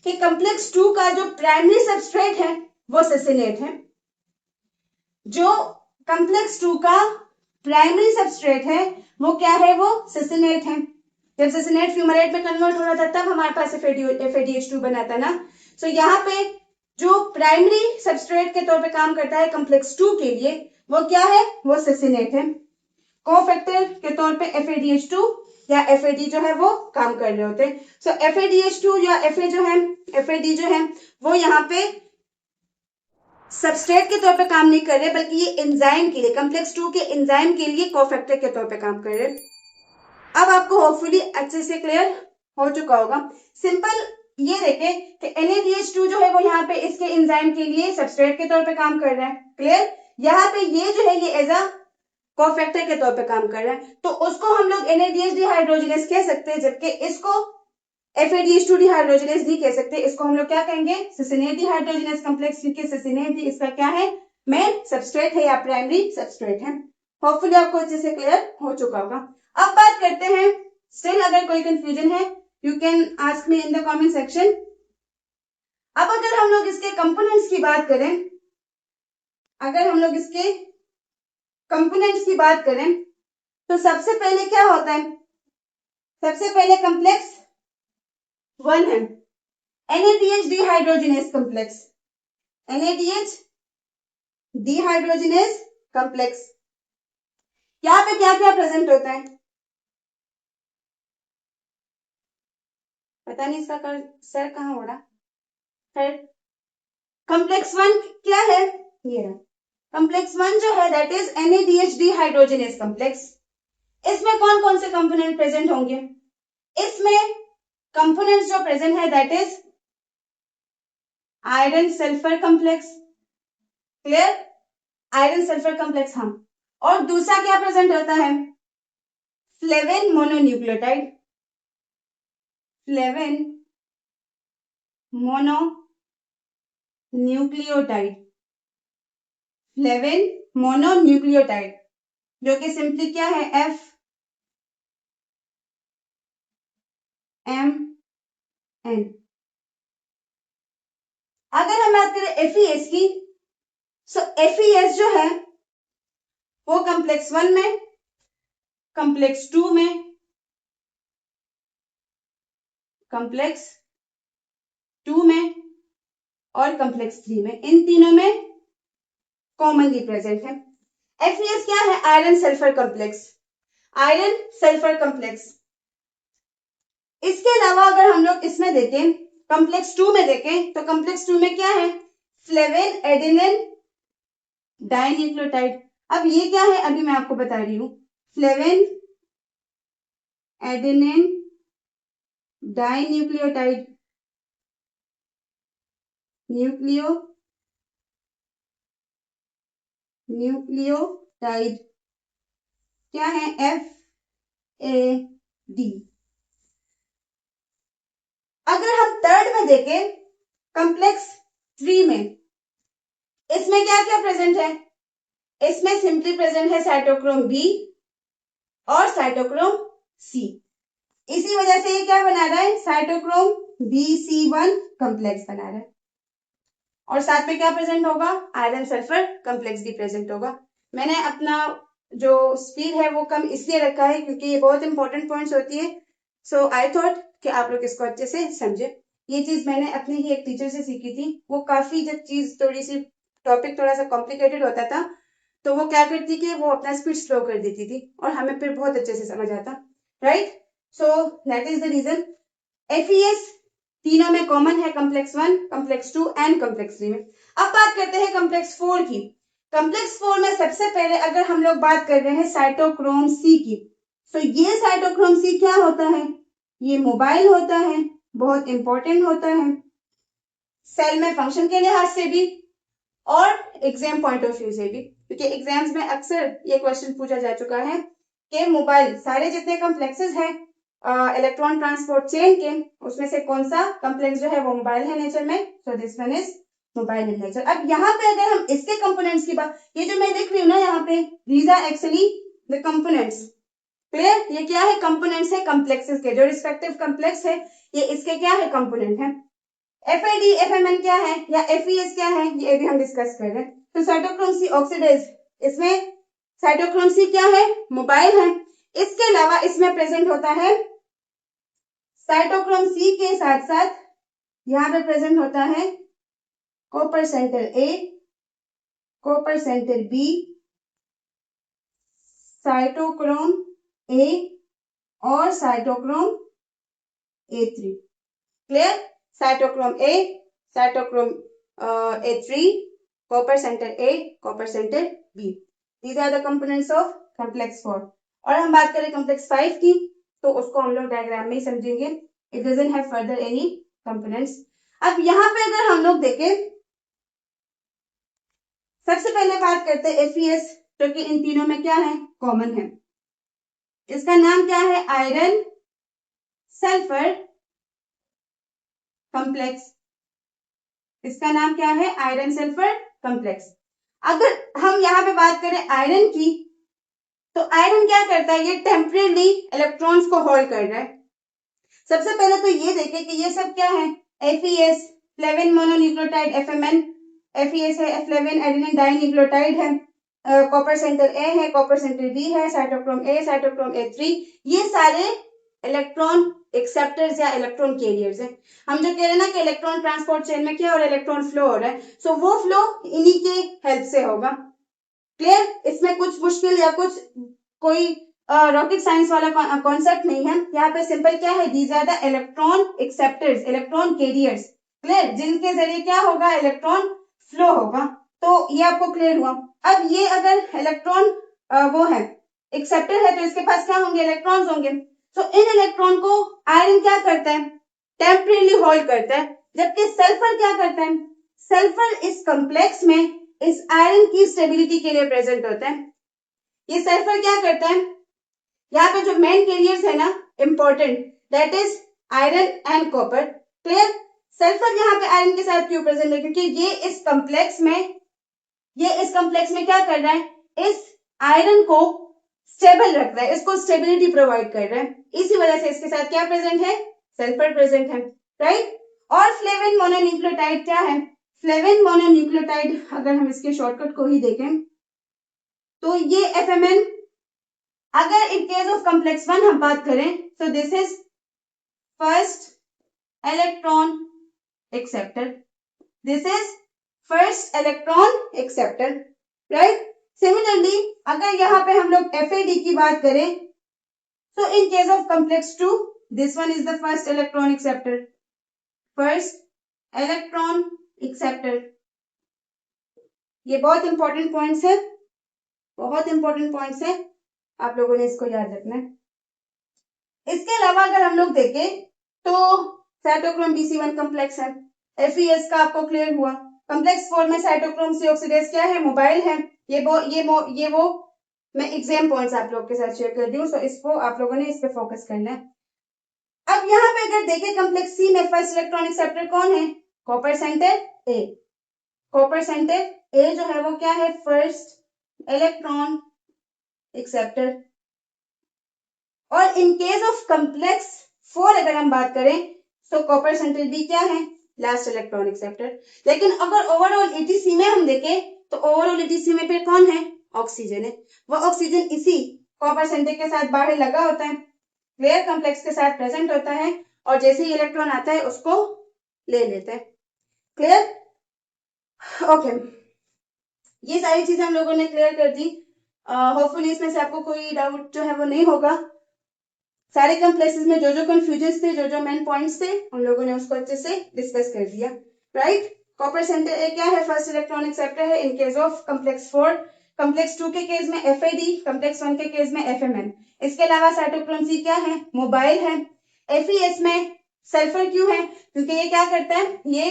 कि कॉम्प्लेक्स 2 का जो प्राइमरी सबस्ट्रेट है वो ससिनेट है, जो कॉम्प्लेक्स 2 का प्राइमरी सबस्ट्रेट है वो क्या है, वो ससिनेट है। जब ससिनेट फ्यूमरेट में कन्वर्ट हो रहा था तब हमारे पास FADH2 बना था ना। सो यहाँ पे जो प्राइमरी सबस्ट्रेट के तौर पे काम करता है कॉम्प्लेक्स 2 के लिए वो क्या है, वो ससिनेट है, कोफैक्टर के तौर पे FADH2 या FAD जो है वो काम कर रहे होते हैं। सो FADH2 या FAD जो है वो यहाँ पे सबस्ट्रेट के तौर पे काम नहीं कर रहे, बल्कि ये एंजाइम के लिए, कॉम्प्लेक्स 2 के एंजाइम के लिए कोफैक्टर के तौर पे काम कर रहे। अब आपको होपफुली अच्छे से क्लियर हो चुका होगा। सिंपल ये देखें कि NADH2 जो है वो यहाँ पे इसके एंजाइम के लिए सबस्ट्रेट के तौर पे काम कर रहा है, क्लियर। यहाँ पे ये जो है ये एज अ कोफैक्टर के तौर पे काम कर रहा है, तो उसको हम लोग NADH डिहाइड्रोजनेस कह सकते हैं, जबकि इसको FADH2 डिहाइड्रोजनेस नहीं कह सकते, इसको हम लोग क्या कहेंगे, ससिनेट डिहाइड्रोजनेस कॉम्प्लेक्स, क्योंकि ससिनेट भी इसका क्या है, मेन सबस्ट्रेट है या प्राइमरी सबस्ट्रेट है। होपफुली आपको अच्छे से क्लियर हो चुका होगा। अब बात करते हैं, स्टिल अगर कोई कंफ्यूजन है you can ask me in the comment section. अब अगर हम लोग इसके कंपोनेंट्स की बात करें, अगर हम लोग इसके कंपोनेंट्स की बात करें तो सबसे पहले क्या होता है, सबसे पहले कॉम्प्लेक्स 1 है NADH dehydrogenase complex, NADH dehydrogenase complex. यहाँ पे क्या क्या प्रेजेंट होता है, पता नहीं इसका सर कहाँ हो रहा है। कॉम्प्लेक्स 1 क्या है, ये रहा कॉम्प्लेक्स 1 जो है that is NADH dehydrogenase complex. इसमें कौन कौन से कंपोनेंट प्रेजेंट होंगे, इसमें कंपोनेंट्स जो प्रेजेंट है that is iron sulphur complex, clear, iron sulphur complex हम, और दूसरा क्या प्रेजेंट होता है, flavin mononucleotide, flavin mononucleotide, flavin mononucleotide जो कि सिंपली क्या है FMN। अगर हम बात करें FES की, सो FES जो है वो कॉम्प्लेक्स 1 में, कॉम्प्लेक्स 2 में, कॉम्प्लेक्स 2 में और कॉम्प्लेक्स 3 में, इन तीनों में कॉमनली प्रेजेंट है। FES क्या है, iron sulphur complex, iron sulphur complex. इसके अलावा अगर हम लोग इसमें देखें, कॉम्प्लेक्स 2 में देखें, तो कॉम्प्लेक्स 2 में क्या है, फ्लेविन एडेनिन डाइन्यूक्लियोटाइड। अब ये क्या है, अभी मैं आपको बता रही हूँ, फ्लेविन एडेनिन डाइन्यूक्लियोटाइड, न्यूक्लियोटाइड क्या है, FAD। अगर हम थर्ड में देखें, कॉम्प्लेक्स 3 में, इसमें क्या क्या प्रेजेंट है, इसमें सिंपली प्रेजेंट है साइटोक्रोम B और साइटोक्रोम C। इसी वजह से ये क्या बना रहा है, साइटोक्रोम BC1 कॉम्प्लेक्स बना रहा है, और साथ में क्या प्रेजेंट होगा, आयरन सल्फर कॉम्प्लेक्स भी प्रेजेंट होगा। मैंने अपना जो स्पीड है वो कम इसलिए रखा है क्योंकि ये बहुत इंपॉर्टेंट पॉइंट्स होती है, सो आई थॉट कि आप लोग इसको अच्छे से समझे। ये चीज मैंने अपने ही एक टीचर से सीखी थी, वो काफी जब चीज थोड़ी सी टॉपिक थोड़ा सा कॉम्प्लिकेटेड होता था तो वो क्या करती कि वो अपना स्पीड स्लो कर देती थी और हमें फिर बहुत अच्छे से समझ आता, right. So that is the reason FES तीनों में कॉमन है, कॉम्प्लेक्स 1, कॉम्प्लेक्स 2 एंड कॉम्प्लेक्स 3 में। अब बात करते हैं कॉम्प्लेक्स 4 की। कॉम्प्लेक्स 4 में सबसे पहले अगर हम लोग बात कर रहे हैं साइटोक्रोम C की, तो ये साइटोक्रोम C क्या होता है, ये मोबाइल होता है, बहुत इंपॉर्टेंट होता है सेल में फंक्शन के लिहाज से भी और एग्जाम पॉइंट ऑफ व्यू से भी, क्योंकि एग्जाम्स में अक्सर ये क्वेश्चन पूछा जा चुका है कि मोबाइल सारे जितने कॉम्प्लेक्सेस हैं इलेक्ट्रॉन ट्रांसपोर्ट चेन के, उसमें से कौन सा कॉम्प्लेक्स जो है वो मोबाइल है नेचर में, so this one is mobile in nature. अब यहाँ पे अगर हम इसके कंपोनेंट्स की बात, ये जो मैं लिख रही हूँ ना यहाँ पे, these are actually the components, clear, ये क्या है, कंपोनेंट्स है कॉम्प्लेक्सेस के, जो रिस्पेक्टिव कॉम्प्लेक्स है ये इसके क्या है, कंपोनेंट है। FAD FMN क्या है या FES क्या है, ये भी हम डिस्कस कर रहे हैं। तो साइटोक्रोम C ऑक्सीडेज, इसमें साइटोक्रोम C क्या है, मोबाइल है। इसके अलावा इसमें प्रेजेंट होता है साइटोक्रोम C के साथ साथ यहाँ पे प्रेजेंट होता है copper centre A, copper centre B, cytochrome A और cytochrome A3, clear, cytochrome A, cytochrome A3, copper centre A, copper centre B, these are the components of complex 4। और हम बात करें complex 5 की, तो उसको हम लोग डायग्राम में ही समझेंगे, it doesn't have further any components। अब यहाँ पे अगर हम लोग देखें, सबसे पहले बात करते हैं FES, जो कि इन तीनों में क्या है, कॉमन है। इसका नाम क्या है, आयरन सल्फर कॉम्प्लेक्स, इसका नाम क्या है, आयरन सल्फर कॉम्प्लेक्स। अगर हम यहाँ पे बात करें आयरन की, तो आयरन क्या करता है, ये टेम्परेरी इलेक्ट्रॉन्स को होल्ड कर रहा है। सबसे पहले तो ये देखें कि ये सब क्या है, FES flavin mononucleotide FMN, FES है फ्लेविन एडेनिन डाइन्यूक्लियोटाइड है, कॉपर सेंटर ए है, कॉपर सेंटर बी है, साइटोक्रोम ए, साइटोक्रोम ए3, ये सारे इलेक्ट्रॉन एक्सेप्टर्स या इलेक्ट्रॉन कैरियर्स हैं। हम जो कह रहे हैं ना कि इलेक्ट्रॉन ट्रांसपोर्ट चेन में क्या और इलेक्ट्रॉन फ्लो हो रहा है, सो वो फ्लो इन्हीं के हेल्प से होगा। क्लियर? इसमें कुछ मुश्किल या कुछ कोई रॉकेट साइंस वाला कॉन्सेप्ट नहीं है। यहाँ पे सिंपल क्या है, these are the electron acceptors, electron carriers. Clear? जिनके जरिए क्या होगा, इलेक्ट्रॉन फ्लो होगा। तो ये आपको क्लियर हुआ। अब ये अगर इलेक्ट्रॉन वो है एक्सेप्टर है, तो इसके पास क्या होंगे, इलेक्ट्रॉन्स होंगे। तो इन इलेक्ट्रॉन को आयरन क्या करता है, टेम्परेली होल्ड करता है, जबकि सल्फर क्या करता है, सल्फर इस कॉम्प्लेक्स में इस आयरन की स्टेबिलिटी के लिए प्रेजेंट होता है। ये सल्फर क्या करता है, यहाँ पे जो मेन कैरियर्स है ना important, that is iron and copper. Clear? Sulphur यहाँ पे आयरन के साथ क्यों प्रेजेंट है, क्योंकि ये इस कॉम्प्लेक्स में क्या कर रहा है, इस आयरन को स्टेबल रख रहा है, इसको स्टेबिलिटी प्रोवाइड कर रहा है। इसी वजह से इसके साथ क्या प्रेजेंट है, सल्फर प्रेजेंट है। राइट? और फ्लेविन मोनोन्यूक्लियोटाइड क्या है, फ्लेविन मोनोन्यूक्लियोटाइड अगर हम इसके शॉर्टकट को ही देखें तो ये FMN, अगर इन केस ऑफ कॉम्प्लेक्स 1 हम बात करें तो this is first electron acceptor, this is first electron acceptor. Right? Similarly अगर यहाँ पे हम लोग FAD की बात करें तो in case of complex 2 this one is the first electron acceptor, first electron acceptor. ये बहुत इंपॉर्टेंट पॉइंट्स है, बहुत इंपॉर्टेंट पॉइंट्स है, आप लोगों ने इसको याद रखना है। इसके अलावा अगर हम लोग देखें तो साइटोक्रोम BC1 कॉम्प्लेक्स है, FeS का आपको क्लियर हुआ। कॉम्प्लेक्स 4 में साइटोक्रोम C ऑक्सीडेज क्या है, मोबाइल है। ये वो मैं एग्जाम पॉइंट्स आप लोग के साथ शेयर कर दी हूँ, सो इसको आप लोगों ने इस पे फोकस करना है। अब यहाँ पे अगर देखें कॉम्प्लेक्स C में फर्स्ट इलेक्ट्रॉन एक्सेप्टर कौन है, copper centre A। Copper centre A जो है वो क्या है, फर्स्ट इलेक्ट्रॉन एक्सेप्टर। और इन केस ऑफ कॉम्प्लेक्स 4 अगर हम बात करें तो कॉपर सेंटर B क्या है, लास्ट इलेक्ट्रॉन एक्सेप्टर। लेकिन अगर ओवरऑल ETC में हम देखें तो ओवरऑल ETC में फिर कौन है, ऑक्सीजन है। वो ऑक्सीजन इसी कॉपर सेंटर के साथ बाहर लगा होता है, क्लियर, कॉम्प्लेक्स के साथ प्रेजेंट होता है, और जैसे ही इलेक्ट्रॉन आता है उसको ले लेते हैं। क्लियर? ओके, ये सारी चीजें हम लोगों ने क्लियर कर दी। होपफुली इसमें से आपको कोई डाउट जो है वो नहीं होगा। सारे कॉम्प्लेक्सेस में जो जो कंफ्यूजन थे, जो जो मेन पॉइंट्स थे, हम लोगों ने उसको अच्छे से डिस्कस कर दिया। राइट? कॉपर सेंटर ए क्या है, फर्स्ट इलेक्ट्रॉन एक्सेप्टर है in case of complex 4। Complex 2 के केस में FAD, कॉम्प्लेक्स 1 के केस में FMN। इसके अलावा साइटोक्रोम C क्या है, मोबाइल है। FeS में सल्फर क्यों है, क्योंकि ये क्या करता है, ये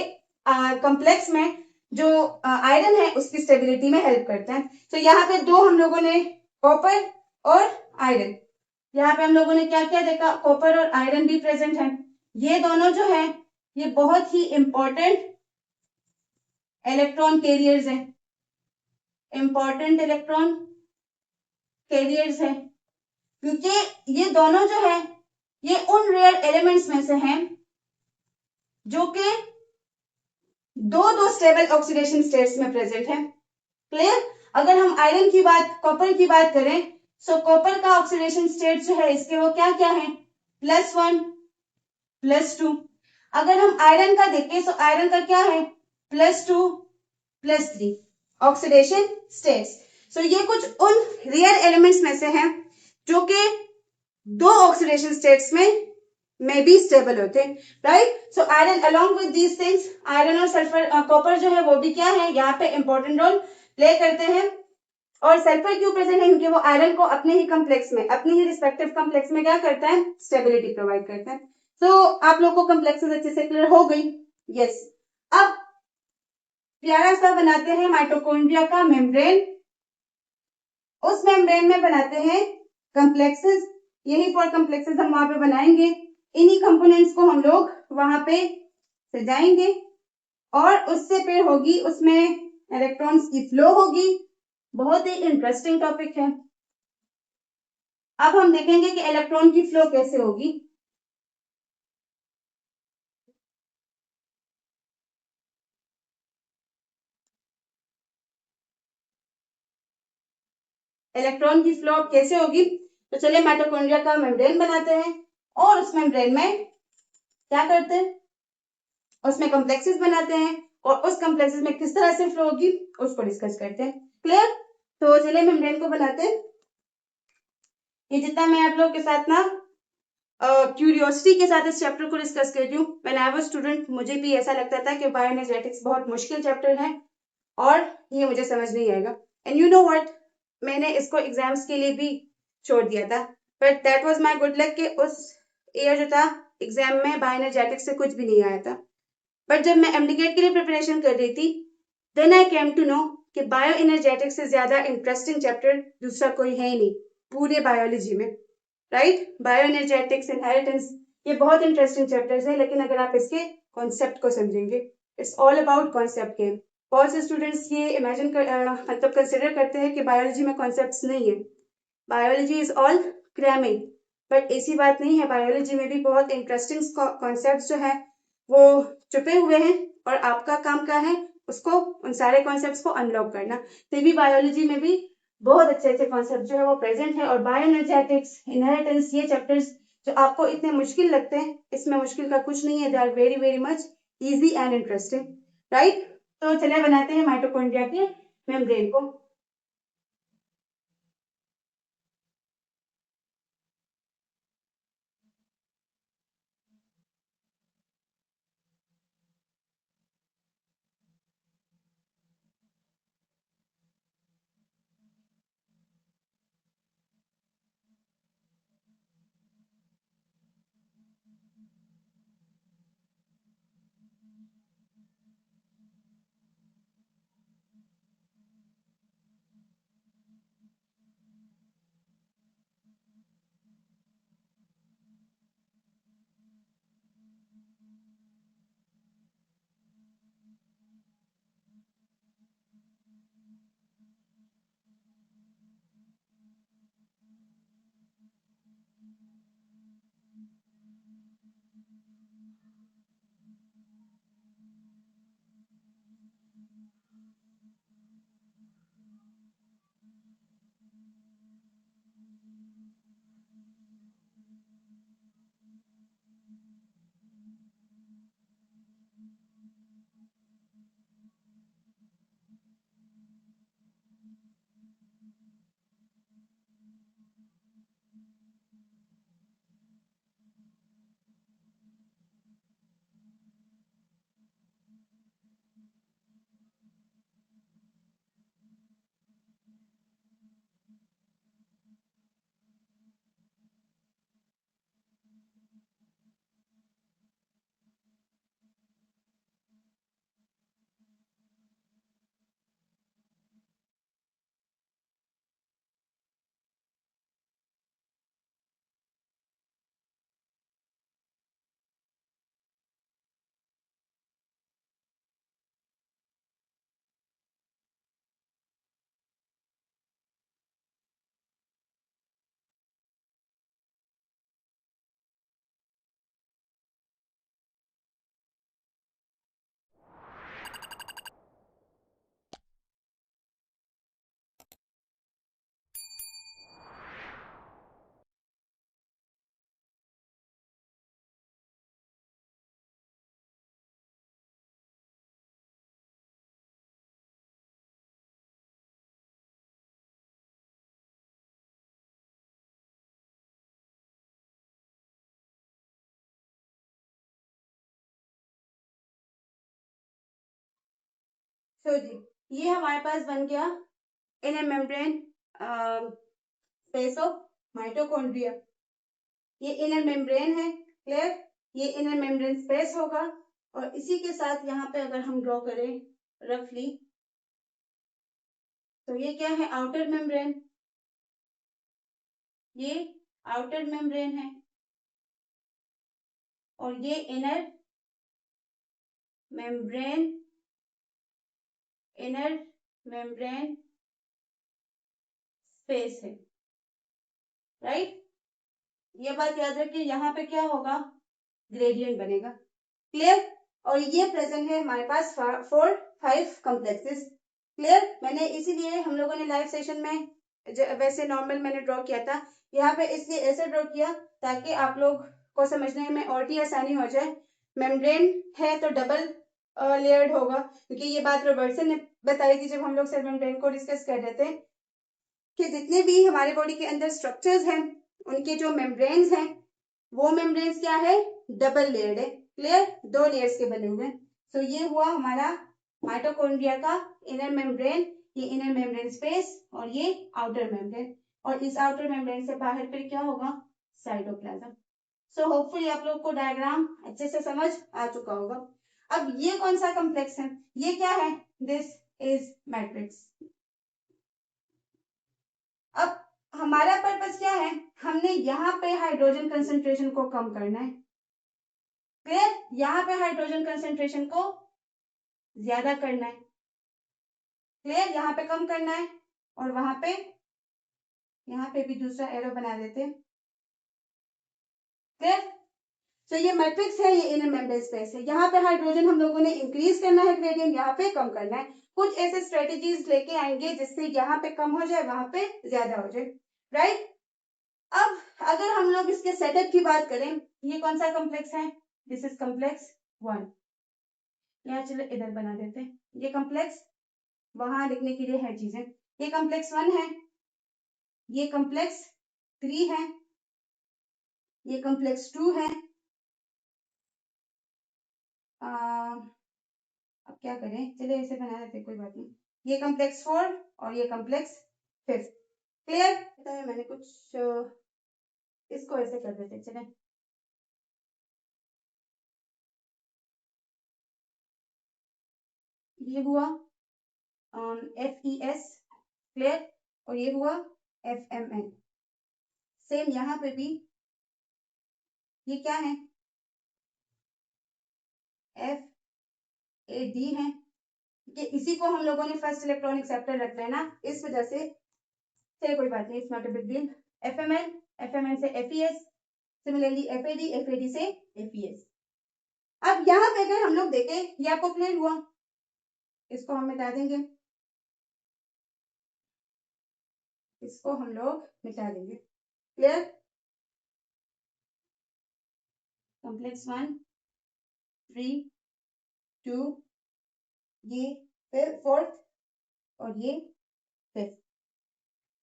कॉम्प्लेक्स में जो आयरन है उसकी स्टेबिलिटी में हेल्प करता है। तो यहाँ पे दो हम लोगों ने कॉपर और आयरन, यहाँ पे हम लोगों ने क्या क्या देखा, कॉपर और आयरन भी प्रेजेंट है। ये दोनों जो है ये बहुत ही इंपॉर्टेंट इलेक्ट्रॉन कैरियर्स हैं, इंपॉर्टेंट इलेक्ट्रॉन कैरियर्स हैं, क्योंकि ये दोनों जो है ये उन रेयर एलिमेंट्स में से हैं जो कि दो दो स्टेबल ऑक्सीडेशन स्टेट्स में प्रेजेंट है। क्लियर? अगर हम आयरन की बात, कॉपर की बात करें, सो कॉपर का ऑक्सीडेशन स्टेट जो है इसके वो क्या क्या है, +1 +2। अगर हम आयरन का देखें तो आयरन का क्या है, +2 +3 ऑक्सीडेशन स्टेट्स। सो ये कुछ उन रेयर एलिमेंट्स में से हैं जो कि दो ऑक्सीडेशन स्टेट्स में भी स्टेबल होते हैं। Right? So iron along with these things, iron और सल्फर, कॉपर जो है वो भी क्या है, यहाँ पे इंपॉर्टेंट रोल प्ले करते हैं। और सल्फर क्यों प्रेजेंट है, क्योंकि वो आयरन को अपने ही कॉम्प्लेक्स में, अपने ही रिस्पेक्टिव कॉम्प्लेक्स में क्या करता है, स्टेबिलिटी प्रोवाइड करता है। तो आप लोग को कॉम्प्लेक्सेस अच्छे से क्लियर हो गई। यस, अब प्यारा सा बनाते हैं माइटोकॉन्ड्रिया का मेम्ब्रेन, उस मेम्ब्रेन में बनाते हैं कॉम्प्लेक्सेस। यही 4 कॉम्प्लेक्सेस हम वहां पे बनाएंगे, इन्हीं कंपोनेंट्स को हम लोग वहां पे सजाएंगे, और उससे फिर होगी उसमें इलेक्ट्रॉन्स की फ्लो होगी। बहुत ही इंटरेस्टिंग टॉपिक है। अब हम देखेंगे कि इलेक्ट्रॉन की फ्लो कैसे होगी। इलेक्ट्रॉन की फ्लो कैसे होगी? तो चलिए माइटोकॉन्ड्रिया का मेम्ब्रेन बनाते हैं और उस मेम्ब्रेन में क्या करते हैं, उसमें कॉम्प्लेक्सेस बनाते हैं और उस कॉम्प्लेक्सेस में किस तरह से फ्लो होगी उसको डिस्कस करते हैं। क्लियर? तो चलिए मेम्ब्रेन को बनाते हैं। ये जितना मैं आप लोग के साथ ना क्यूरियोसिटी के साथ इस चैप्टर को डिस्कस करती हूँ, व्हेन आई वाज स्टूडेंट मुझे भी ऐसा लगता था कि बायोएनर्जेटिक्स बहुत मुश्किल चैप्टर है और ये मुझे समझ नहीं आएगा। एंड यू नो व्हाट, मैंने इसको एग्जाम्स के लिए भी छोड़ दिया था, but that was my good luck कि उस ईयर जो था एग्जाम में बायोएनर्जेटिक्स से कुछ भी नहीं आया था। बट जब मैं एमडीकेट के लिए प्रिपरेशन कर रही थी, then I came to know कि बायो एनर्जेटिक्स से ज्यादा इंटरेस्टिंग चैप्टर दूसरा कोई है ही नहीं पूरे बायोलॉजी में, राइट? बायो एनर्जेटिक्स, इनहेरिटेंस, ये बहुत इंटरेस्टिंग चैप्टर्स है, लेकिन अगर आप इसके कॉन्सेप्ट को समझेंगे, it's all about concept game. बहुत से स्टूडेंट्स ये इमेजिन मतलब कंसिडर करते हैं कि बायोलॉजी में कॉन्सेप्ट्स नहीं है, biology is all cramming, but ऐसी बात नहीं है। बायोलॉजी में भी बहुत इंटरेस्टिंग कॉन्सेप्ट्स जो है वो छुपे हुए हैं और आपका काम क्या है उसको, उन सारे कॉन्सेप्ट्स को अनलॉक करना। तभी बायोलॉजी में भी बहुत अच्छे अच्छे कॉन्सेप्ट जो है वो प्रेजेंट है। और बायोएनर्जेटिक्स, इनहेरिटेंस, ये चैप्टर्स जो आपको इतने मुश्किल लगते हैं, इसमें मुश्किल का कुछ नहीं है, they are very very much easy and interesting, right? तो चलिए बनाते हैं माइटोकॉन्ड्रिया के मेम्ब्रेन को। तो जी ये हमारे पास बन गया inner membrane space of mitochondria. ये इनर मेम्ब्रेन है, क्लियर? ये इनर मेम्ब्रेन स्पेस होगा और इसी के साथ यहाँ पे अगर हम ड्रॉ करें रफली, तो ये क्या है? Outer membrane. ये आउटर मेम्ब्रेन है और ये inner membrane, inner membrane space है, राइट? ये बात याद रखिए, यहाँ पे क्या होगा? ग्रेडियंट बनेगा, क्लियर? और ये प्रेजेंट है हमारे पास 4 5 कॉम्प्लेक्सेस, क्लियर? मैंने इसीलिए हम लोगों ने लाइव सेशन में वैसे नॉर्मल मैंने ड्रॉ किया था, यहाँ पे इसलिए ऐसे ड्रॉ किया ताकि आप लोग को समझने में और भी आसानी हो जाए। मेम्ब्रेन है तो डबल लेयर्ड होगा, क्योंकि ये बात रॉबर्टसन ने बताई थी जब हम लोग सेल मेम्ब्रेन को डिस्कस कर रहे थे कि जितने भी हमारे बॉडी के अंदर स्ट्रक्चर्स हैं उनके जो मेम्ब्रेन्स हैं वो मेम्ब्रेन्स क्या है, डबल लेयर्ड है। क्लियर, 2 लेयर्स के बने हुए हैं। तो ये हुआ हमारा माइटोकॉन्ड्रिया का इनर मेम्ब्रेन, ये इनर मेम्ब्रेन स्पेस और ये आउटर मेम्ब्रेन, और इस आउटर मेम्ब्रेन से बाहर फिर क्या होगा, साइटोप्लाज्म। सो होपफुली आप लोग को डायग्राम अच्छे से समझ आ चुका होगा। अब ये कौन सा कॉम्प्लेक्स है, ये क्या है, दिस इज मैट्रिक्स। अब हमारा पर्पस क्या है, हमने यहाँ पे हाइड्रोजन कंसंट्रेशन को कम करना है। क्लियर, यहाँ पे हाइड्रोजन कंसंट्रेशन को ज्यादा करना है। क्लियर, यहाँ पे कम करना है और वहां पे, यहाँ पे भी दूसरा एरो बना देते हैं। क्लियर, तो ये मैट्रिक्स है, ये इनर मेम्ब्रेन स्पेस है। यहाँ पे हाइड्रोजन हम लोगों ने इंक्रीज करना है ग्रेडियंट, यहाँ पे कम करना है। कुछ ऐसे स्ट्रेटेजीज लेके आएंगे जिससे यहाँ पे कम हो जाए, वहां पे ज्यादा हो जाए। राइट, अब अगर हम लोग इसके सेटअप की बात करें, ये कौन सा कॉम्प्लेक्स है, दिस इज कॉम्प्लेक्स 1। यहाँ चलो इधर बना देते हैं, ये कॉम्प्लेक्स वहां लिखने के लिए है चीजें। ये कॉम्प्लेक्स 1 है, ये कॉम्प्लेक्स 3 है, ये कॉम्प्लेक्स 2 है। अब क्या करें, चलिए ऐसे बना देते, कोई बात नहीं। ये कॉम्प्लेक्स 4 और ये कॉम्प्लेक्स 5। क्लियर, पता है मैंने कुछ इसको ऐसे कर देते, चले ये हुआ FES। क्लियर, और ये हुआ FMN। सेम यहाँ पे भी ये क्या है, FAD है, कि इसी को हम लोगों ने फर्स्ट इलेक्ट्रॉन एक्सेप्टर रख लेना, इस वजह से चलिए कोई बात नहीं, it's not a big deal. FMN, FMN से FES, सिमिलरली FAD, FAD से FES। अब यहाँ पे अगर हम लोग देखें, ये आपको क्लियर हुआ, इसको हम मिटा देंगे, इसको हम लोग मिटा देंगे। क्लियर, कॉम्प्लेक्स 1, 3, 2, ये फिर 4th और ये 5th,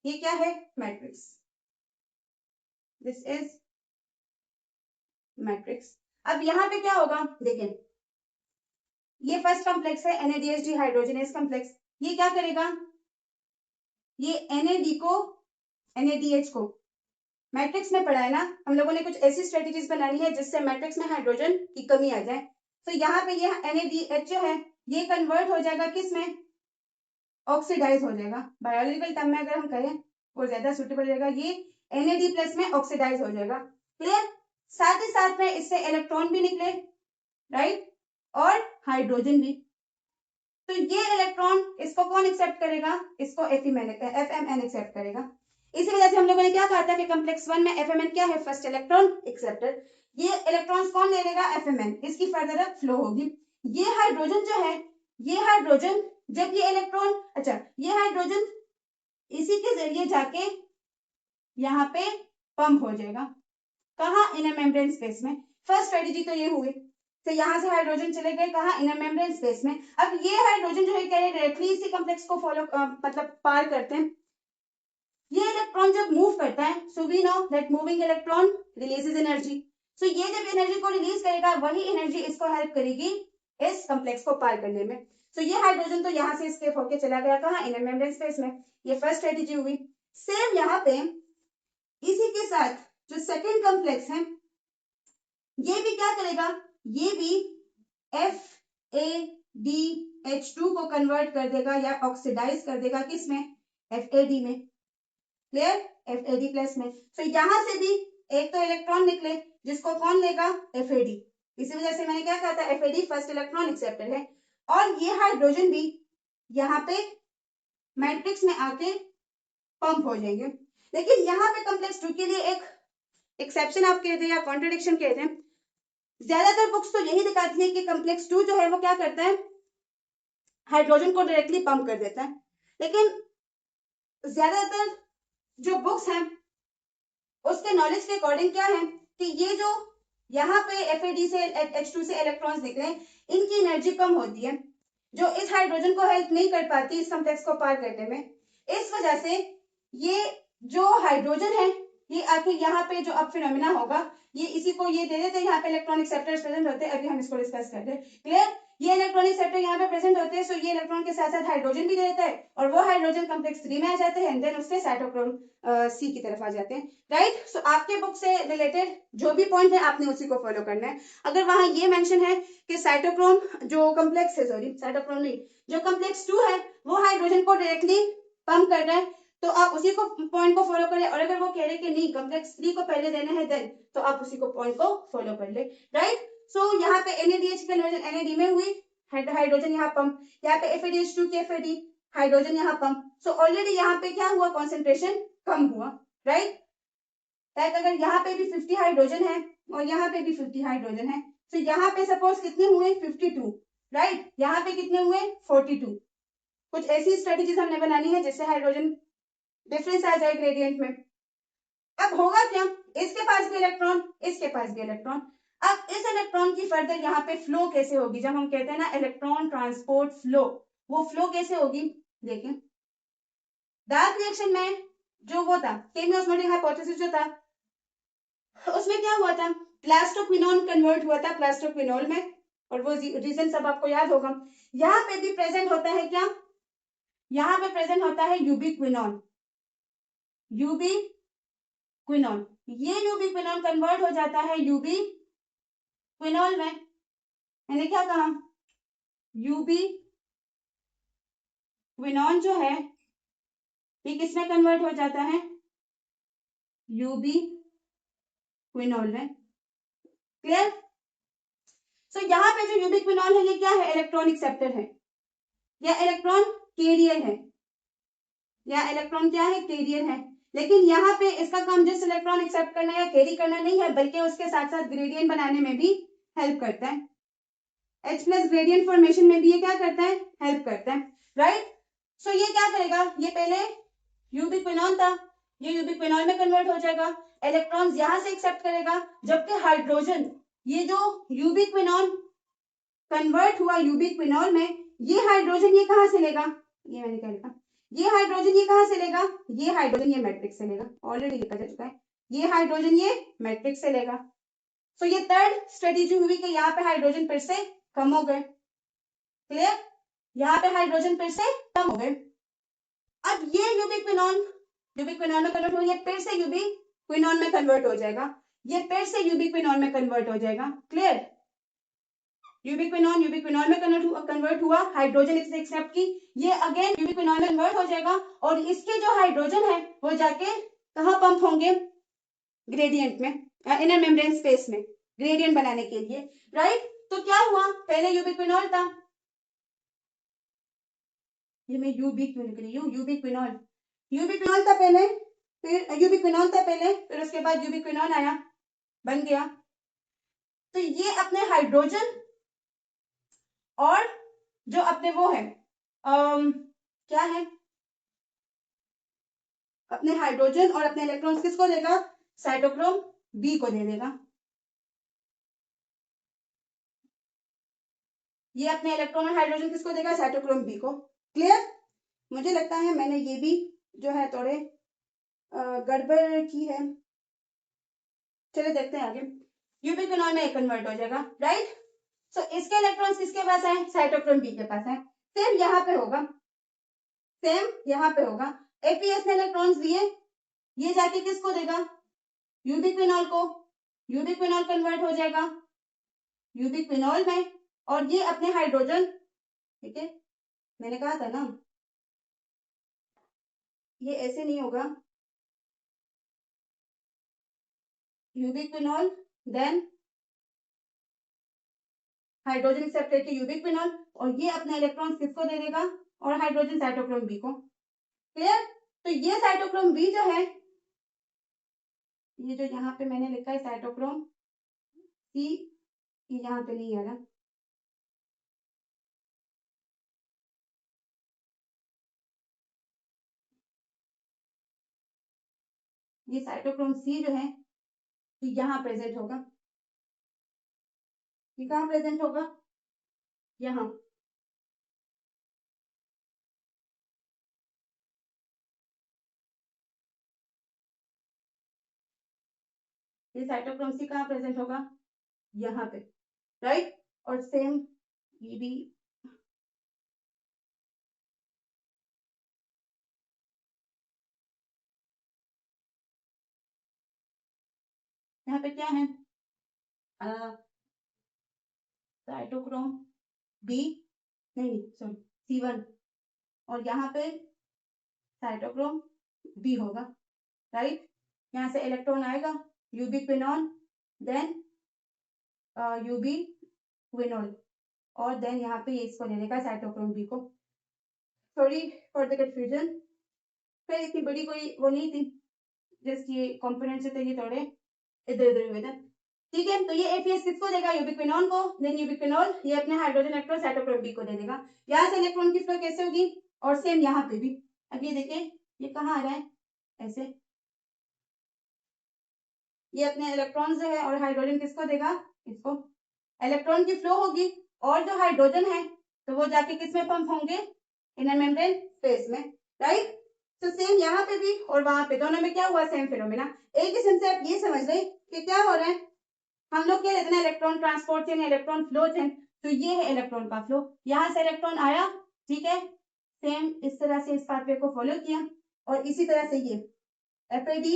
ये क्या है, मैट्रिक्स, दिस इज मैट्रिक्स। अब यहाँ पे क्या होगा, देखें, ये फर्स्ट कॉम्प्लेक्स है NADHD हाइड्रोजनेस कॉम्प्लेक्स। ये क्या करेगा, ये NAD को, NADH को मैट्रिक्स में पढ़ा है ना हम लोगों ने, कुछ ऐसी स्ट्रेटेजीज बनानी है जिससे मैट्रिक्स में हाइड्रोजन की कमी आ जाए। तो यहाँ पे ये NADH जो है ये कन्वर्ट हो जाएगा किस में, ऑक्सीडाइज हो जाएगा। बायोलॉजिकल टर्म में अगर हम कहें वो ज्यादा सुटेबल रहेगा, ये NAD प्लस में ऑक्सीडाइज हो जाएगा। क्लियर, साथ ही साथ में इससे इलेक्ट्रॉन भी निकले, राइट, और हाइड्रोजन भी। तो ये इलेक्ट्रॉन इसको कौन एक्सेप्ट करेगा, इसको FMN एक्सेप्ट करेगा। इसी वजह से हम लोगों ने क्या कहा था कि कॉम्प्लेक्स 1 में FMN क्या है, फर्स्ट इलेक्ट्रॉन एक्सेप्टर। ये इलेक्ट्रॉन्स कौन ले लेगा, FMN, इसकी फर्दर फ्लो होगी। ये हाइड्रोजन जो है, ये हाइड्रोजन जब ये इलेक्ट्रॉन, अच्छा ये हाइड्रोजन इसी के जरिए जाके यहाँ पे पंप हो जाएगा, कहाँ, इनर मेम्ब्रेन स्पेस में। फर्स्ट स्ट्रेटेजी तो ये हुई, तो यहाँ से हाइड्रोजन चले गए कहाँ, इनर मेम्ब्रेन स्पेस में। अब ये हाइड्रोजन जो है क्या है, डायरेक्टली इसी कॉम्प्लेक्स को फॉलो मतलब पार करते हैं। ये इलेक्ट्रॉन जब मूव करता है, so we know that moving electron releases energy. So ये जब एनर्जी को रिलीज करेगा, वही एनर्जी इसको हेल्प करेगी इस कॉम्प्लेक्स को पार करने में। तो ये हाइड्रोजन तो यहाँ से एस्केप होके चला गया कहाँ, इनर मेम्ब्रेन स्पेस में। ये फर्स्ट स्ट्रेटेजी हुई। सेम यहाँ पे इसी के साथ जो सेकेंड कॉम्प्लेक्स है, ये भी क्या करेगा, ये भी FADH2 को कन्वर्ट कर देगा या ऑक्सीडाइज कर देगा किसमें, FAD में। क्लियर, FAD प्लस में। तो यहां से भी एक तो इलेक्ट्रॉन निकले जिसको कौन लेगा, FAD। इसी वजह से मैंने क्या कहा था, FAD फर्स्ट इलेक्ट्रॉन एक्सेप्टर है। और ये हाइड्रोजन भी यहाँ पे मैट्रिक्स में आके पंप हो जाएंगे। लेकिन यहाँ पे कॉम्प्लेक्स 2 के लिए एक एक्सेप्शन आप कहते हैं या कॉन्ट्रडिक्शन कहते हैं। ज्यादातर बुक्स तो यही दिखाती है कि कॉम्प्लेक्स 2 जो है वो क्या करता है, हाइड्रोजन को डायरेक्टली पंप कर देता है। लेकिन ज्यादातर जो बुक्स हैं उसके नॉलेज के अकॉर्डिंग क्या है कि ये जो यहाँ पे FAD से H2 से इलेक्ट्रॉन्स निकले, इनकी एनर्जी कम होती है, जो इस हाइड्रोजन को हेल्प नहीं कर पाती इस कॉम्प्लेक्स को पार करने में। इस वजह से ये जो हाइड्रोजन है ये आखिर यहाँ पे जो अब फिनोमिना होगा, ये इसी को ये दे देते हैं, यहाँ पे इलेक्ट्रॉनिक एक्सेप्टर्स प्रेजेंट होते हैं, अभी हम इसको डिस्कस करते हैं। क्लियर? ये इलेक्ट्रॉनिक एक्सेप्टर यहाँ पे प्रेजेंट होते हैं, सो ये इलेक्ट्रॉन के साथ साथ हाइड्रोजन भी दे देता है और वो हाइड्रोजन कॉम्प्लेक्स 3 में आ जाते हैं एंड देन उससे साइटोक्रोम C की तरफ आ जाते हैं। राइट? सो आपके बुक से रिलेटेड जो भी पॉइंट है आपने उसी को फॉलो करना है। अगर वहां ये मेंशन है कि साइटोक्रोम जो कॉम्प्लेक्स है, सॉरी साइटोक्रोम नहीं, जो कॉम्प्लेक्स 2 है वो हाइड्रोजन को डायरेक्टली पंप कर रहा है, तो आप उसी को पॉइंट को फॉलो करें। और अगर वो कह रहे कि नहीं कॉम्प्लेक्स 3 को पहले देना है देन, तो आप उसी को पॉइंट को फॉलो कर ले। राइट? सो यहाँ पे NADH कन्वर्जन NAD में हुई, हाइड्रोजन यहाँ पंप, यहाँ पे FADH2 की FAD, हाइड्रोजन यहाँ पंप। सो ऑलरेडी यहाँ पे क्या हुआ, कॉन्सेंट्रेशन कम हुआ। राइट? लाइक अगर यहाँ पे भी 50 हाइड्रोजन है और यहाँ पे भी 50 हाइड्रोजन है, तो यहाँ पे सपोज कितने हुए 52, राइट? यहाँ पे कितने हुए 42। कुछ ऐसी स्ट्रेटेजीज हमने बनानी है जिससे हाइड्रोजन डिफरेंस आ जाए ग्रेडियंट में। अब होगा क्या, इसके पास भी इलेक्ट्रॉन, इसके पास भी इलेक्ट्रॉन। अब इस इलेक्ट्रॉन की फर्दर यहाँ पे फ्लो कैसे होगी, जब हम कहते हैं ना इलेक्ट्रॉन ट्रांसपोर्ट फ्लो, वो फ्लो कैसे होगी देखें। डार्क रिएक्शन में जो वो था केमियोस्मोटिक हाइपोथेसिस जो था, उसमें क्या हुआ था, प्लास्टोक्विनोन कन्वर्ट हुआ था प्लास्टोक्विनोल में, और वो रीजन सब आपको याद होगा। यहाँ पे भी प्रेजेंट होता है क्या, यहाँ पे प्रेजेंट होता है यूबिक्विनोन, यूबिक्विनोन। ये यूबिक्विनोन कन्वर्ट हो जाता है यूबिक्विनोल में। मैंने क्या कहा, यूबिक्विनोन जो है ये किसमें कन्वर्ट हो जाता है, यूबिक्विनोल में। क्लियर? सो यहाँ पे जो यूबिक्विनोल है ये क्या है, इलेक्ट्रॉन एक्सेप्टर है या इलेक्ट्रॉन कैरियर है, या इलेक्ट्रॉन क्या है, कैरियर है। लेकिन यहाँ पे इसका काम जस्ट इलेक्ट्रॉन एक्सेप्ट करना या कैरी करना नहीं है, बल्कि उसके साथ साथ ग्रेडियंट बनाने में भी हेल्प करता है। H प्लस ग्रेडियंट फॉर्मेशन में भी ये क्या करता है, हेल्प करता है। राइट? सो ये क्या करेगा, ये पहले यूबिक्विनोन था, ये यूबिक्विनोल में कन्वर्ट हो जाएगा, इलेक्ट्रॉन्स यहाँ से एक्सेप्ट करेगा, जबकि हाइड्रोजन ये जो यूबिक्विनोन कन्वर्ट हुआ यूबिक्विनोल में, ये हाइड्रोजन ये कहां से लेगा, ये मैंने क्या लिखा, ये हाइड्रोजन ये कहां से लेगा, ये हाइड्रोजन ये मैट्रिक्स से लेगा, ऑलरेडी लिखा जा चुका है, ये हाइड्रोजन ये मैट्रिक्स से लेगा। सो ये थर्ड स्ट्रेटेजी हुई कि यहाँ पे हाइड्रोजन फिर से कम हो गए। क्लियर? यहाँ पे हाइड्रोजन फिर से कम हो गए। अब ये यूबिक्विनोन में कन्वर्ट हो, ये फिर से यूबिक्विनोन में कन्वर्ट हो जाएगा, ये फिर से यूबिक्विनोन में कन्वर्ट हो जाएगा। क्लियर? यूबिक्विनोन में कन्वर्ट हुआ, हाइड्रोजन इसने एक्सेप्ट की, ये अगेन यूबिक्विनोन में कन्वर्ट हो जाएगा, और इसके जो हाइड्रोजन है वो जाके कहाँ पंप होंगे, ग्रेडियंट में, इनर मेम्ब्रेन स्पेस में ग्रेडियंट बनाने के लिए। राइट? तो क्या हुआ, पहले यूबिक्विनोल था, ये मैं यूबी क्यों लिख रही हूँ, यूबिक्विनोल था पहले, फिर यूबिक्विनोल था पहले, फिर उसके बाद यूबिक्विनोन आया, बन गया। तो ये अपने हाइड्रोजन और जो अपने वो है क्या है, अपने हाइड्रोजन और अपने इलेक्ट्रॉन्स किसको देगा, साइटोक्रोम बी को दे देगा। ये अपने इलेक्ट्रॉन और हाइड्रोजन किसको देगा, साइटोक्रोम बी को। क्लियर? मुझे लगता है मैंने ये भी जो है थोड़े गड़बड़ की है, चलिए देखते हैं आगे। यूबिक्विनोन में कन्वर्ट हो जाएगा। राइट? सो इसके इलेक्ट्रॉन्स किसके पास है, साइटोक्रोम बी के पास है। सेम यहाँ पे होगा, सेम यहाँ पे होगा, एपीएस ने इलेक्ट्रॉन्स दिए, ये जाके किसको देगा, यूबिक्विनोल को, यूबिक्विनोल कन्वर्ट हो जाएगा यूबिक्विनोल में, और ये अपने हाइड्रोजन, ठीक है मैंने कहा था ना ये ऐसे नहीं होगा, यूबिक्विनोल देन हाइड्रोजन एक्सेप्ट करके यूबिक्विनोल, और ये अपने इलेक्ट्रॉन्स किसको दे देगा, और हाइड्रोजन साइटोक्रोम बी को। क्लियर? तो ये साइटोक्रोम बी जो है, ये जो यहाँ पे मैंने लिखा है साइटोक्रोम सी, ये यहाँ पे नहीं आ रहा, ये साइटोक्रोम सी जो है ये यहाँ प्रेजेंट होगा, ये कहाँ प्रेजेंट होगा, यहाँ। ये साइटोक्रोम सी कहाँ प्रेजेंट होगा, यहाँ पे, राइट। और सेम ये भी यहाँ पे क्या है, साइटोक्रोम बी, नहीं सॉरी C1, और यहाँ पे साइटोक्रोम बी होगा, राइट। यहाँ से इलेक्ट्रॉन आएगा यूबिक्विनोन, देन यूबिक्विनोल, और देन यहाँ पे इसको ले लेगा साइटोक्रोम बी को। सॉरी फॉर द कंफ्यूजन, फिर इतनी बड़ी कोई वो नहीं थी, जस्ट ये कंपोनेंट्स थे ये थोड़े इधर उधर हुए थे, ठीक है। तो ये एपीएस किसको देगा, यूबिक्विनोन को, देन यूबिक्विनोल ये अपने हाइड्रोजन इलेक्ट्रॉन साइटोक्रोम बी को दे देगा। यहाँ से इलेक्ट्रॉन की फ्लो कैसे होगी, और सेम यहाँ पे भी, अब ये देखिए ये कहाँ आ रहा है, ऐसे, ये अपने इलेक्ट्रॉन जो है और हाइड्रोजन किसको देगा, इसको। इलेक्ट्रॉन की फ्लो होगी और जो हाइड्रोजन है तो वो जाके किस में पंप होंगे, इनर मेम्ब्रेन स्पेस में, राइट। तो सेम यहाँ पे भी और वहां पे, दोनों में क्या हुआ, सेम फिनोमेना। एक किस्म से आप ये समझ लें कि क्या हो रहा है, हम लोग कह रहे थे ना electron transport chain, electron flow chain, तो ये है इलेक्ट्रॉन का फ्लो। यहाँ से इलेक्ट्रॉन आया, ठीक है, सेम इस तरह से इस पाथवे को फॉलो किया, और इसी तरह से ये FAD,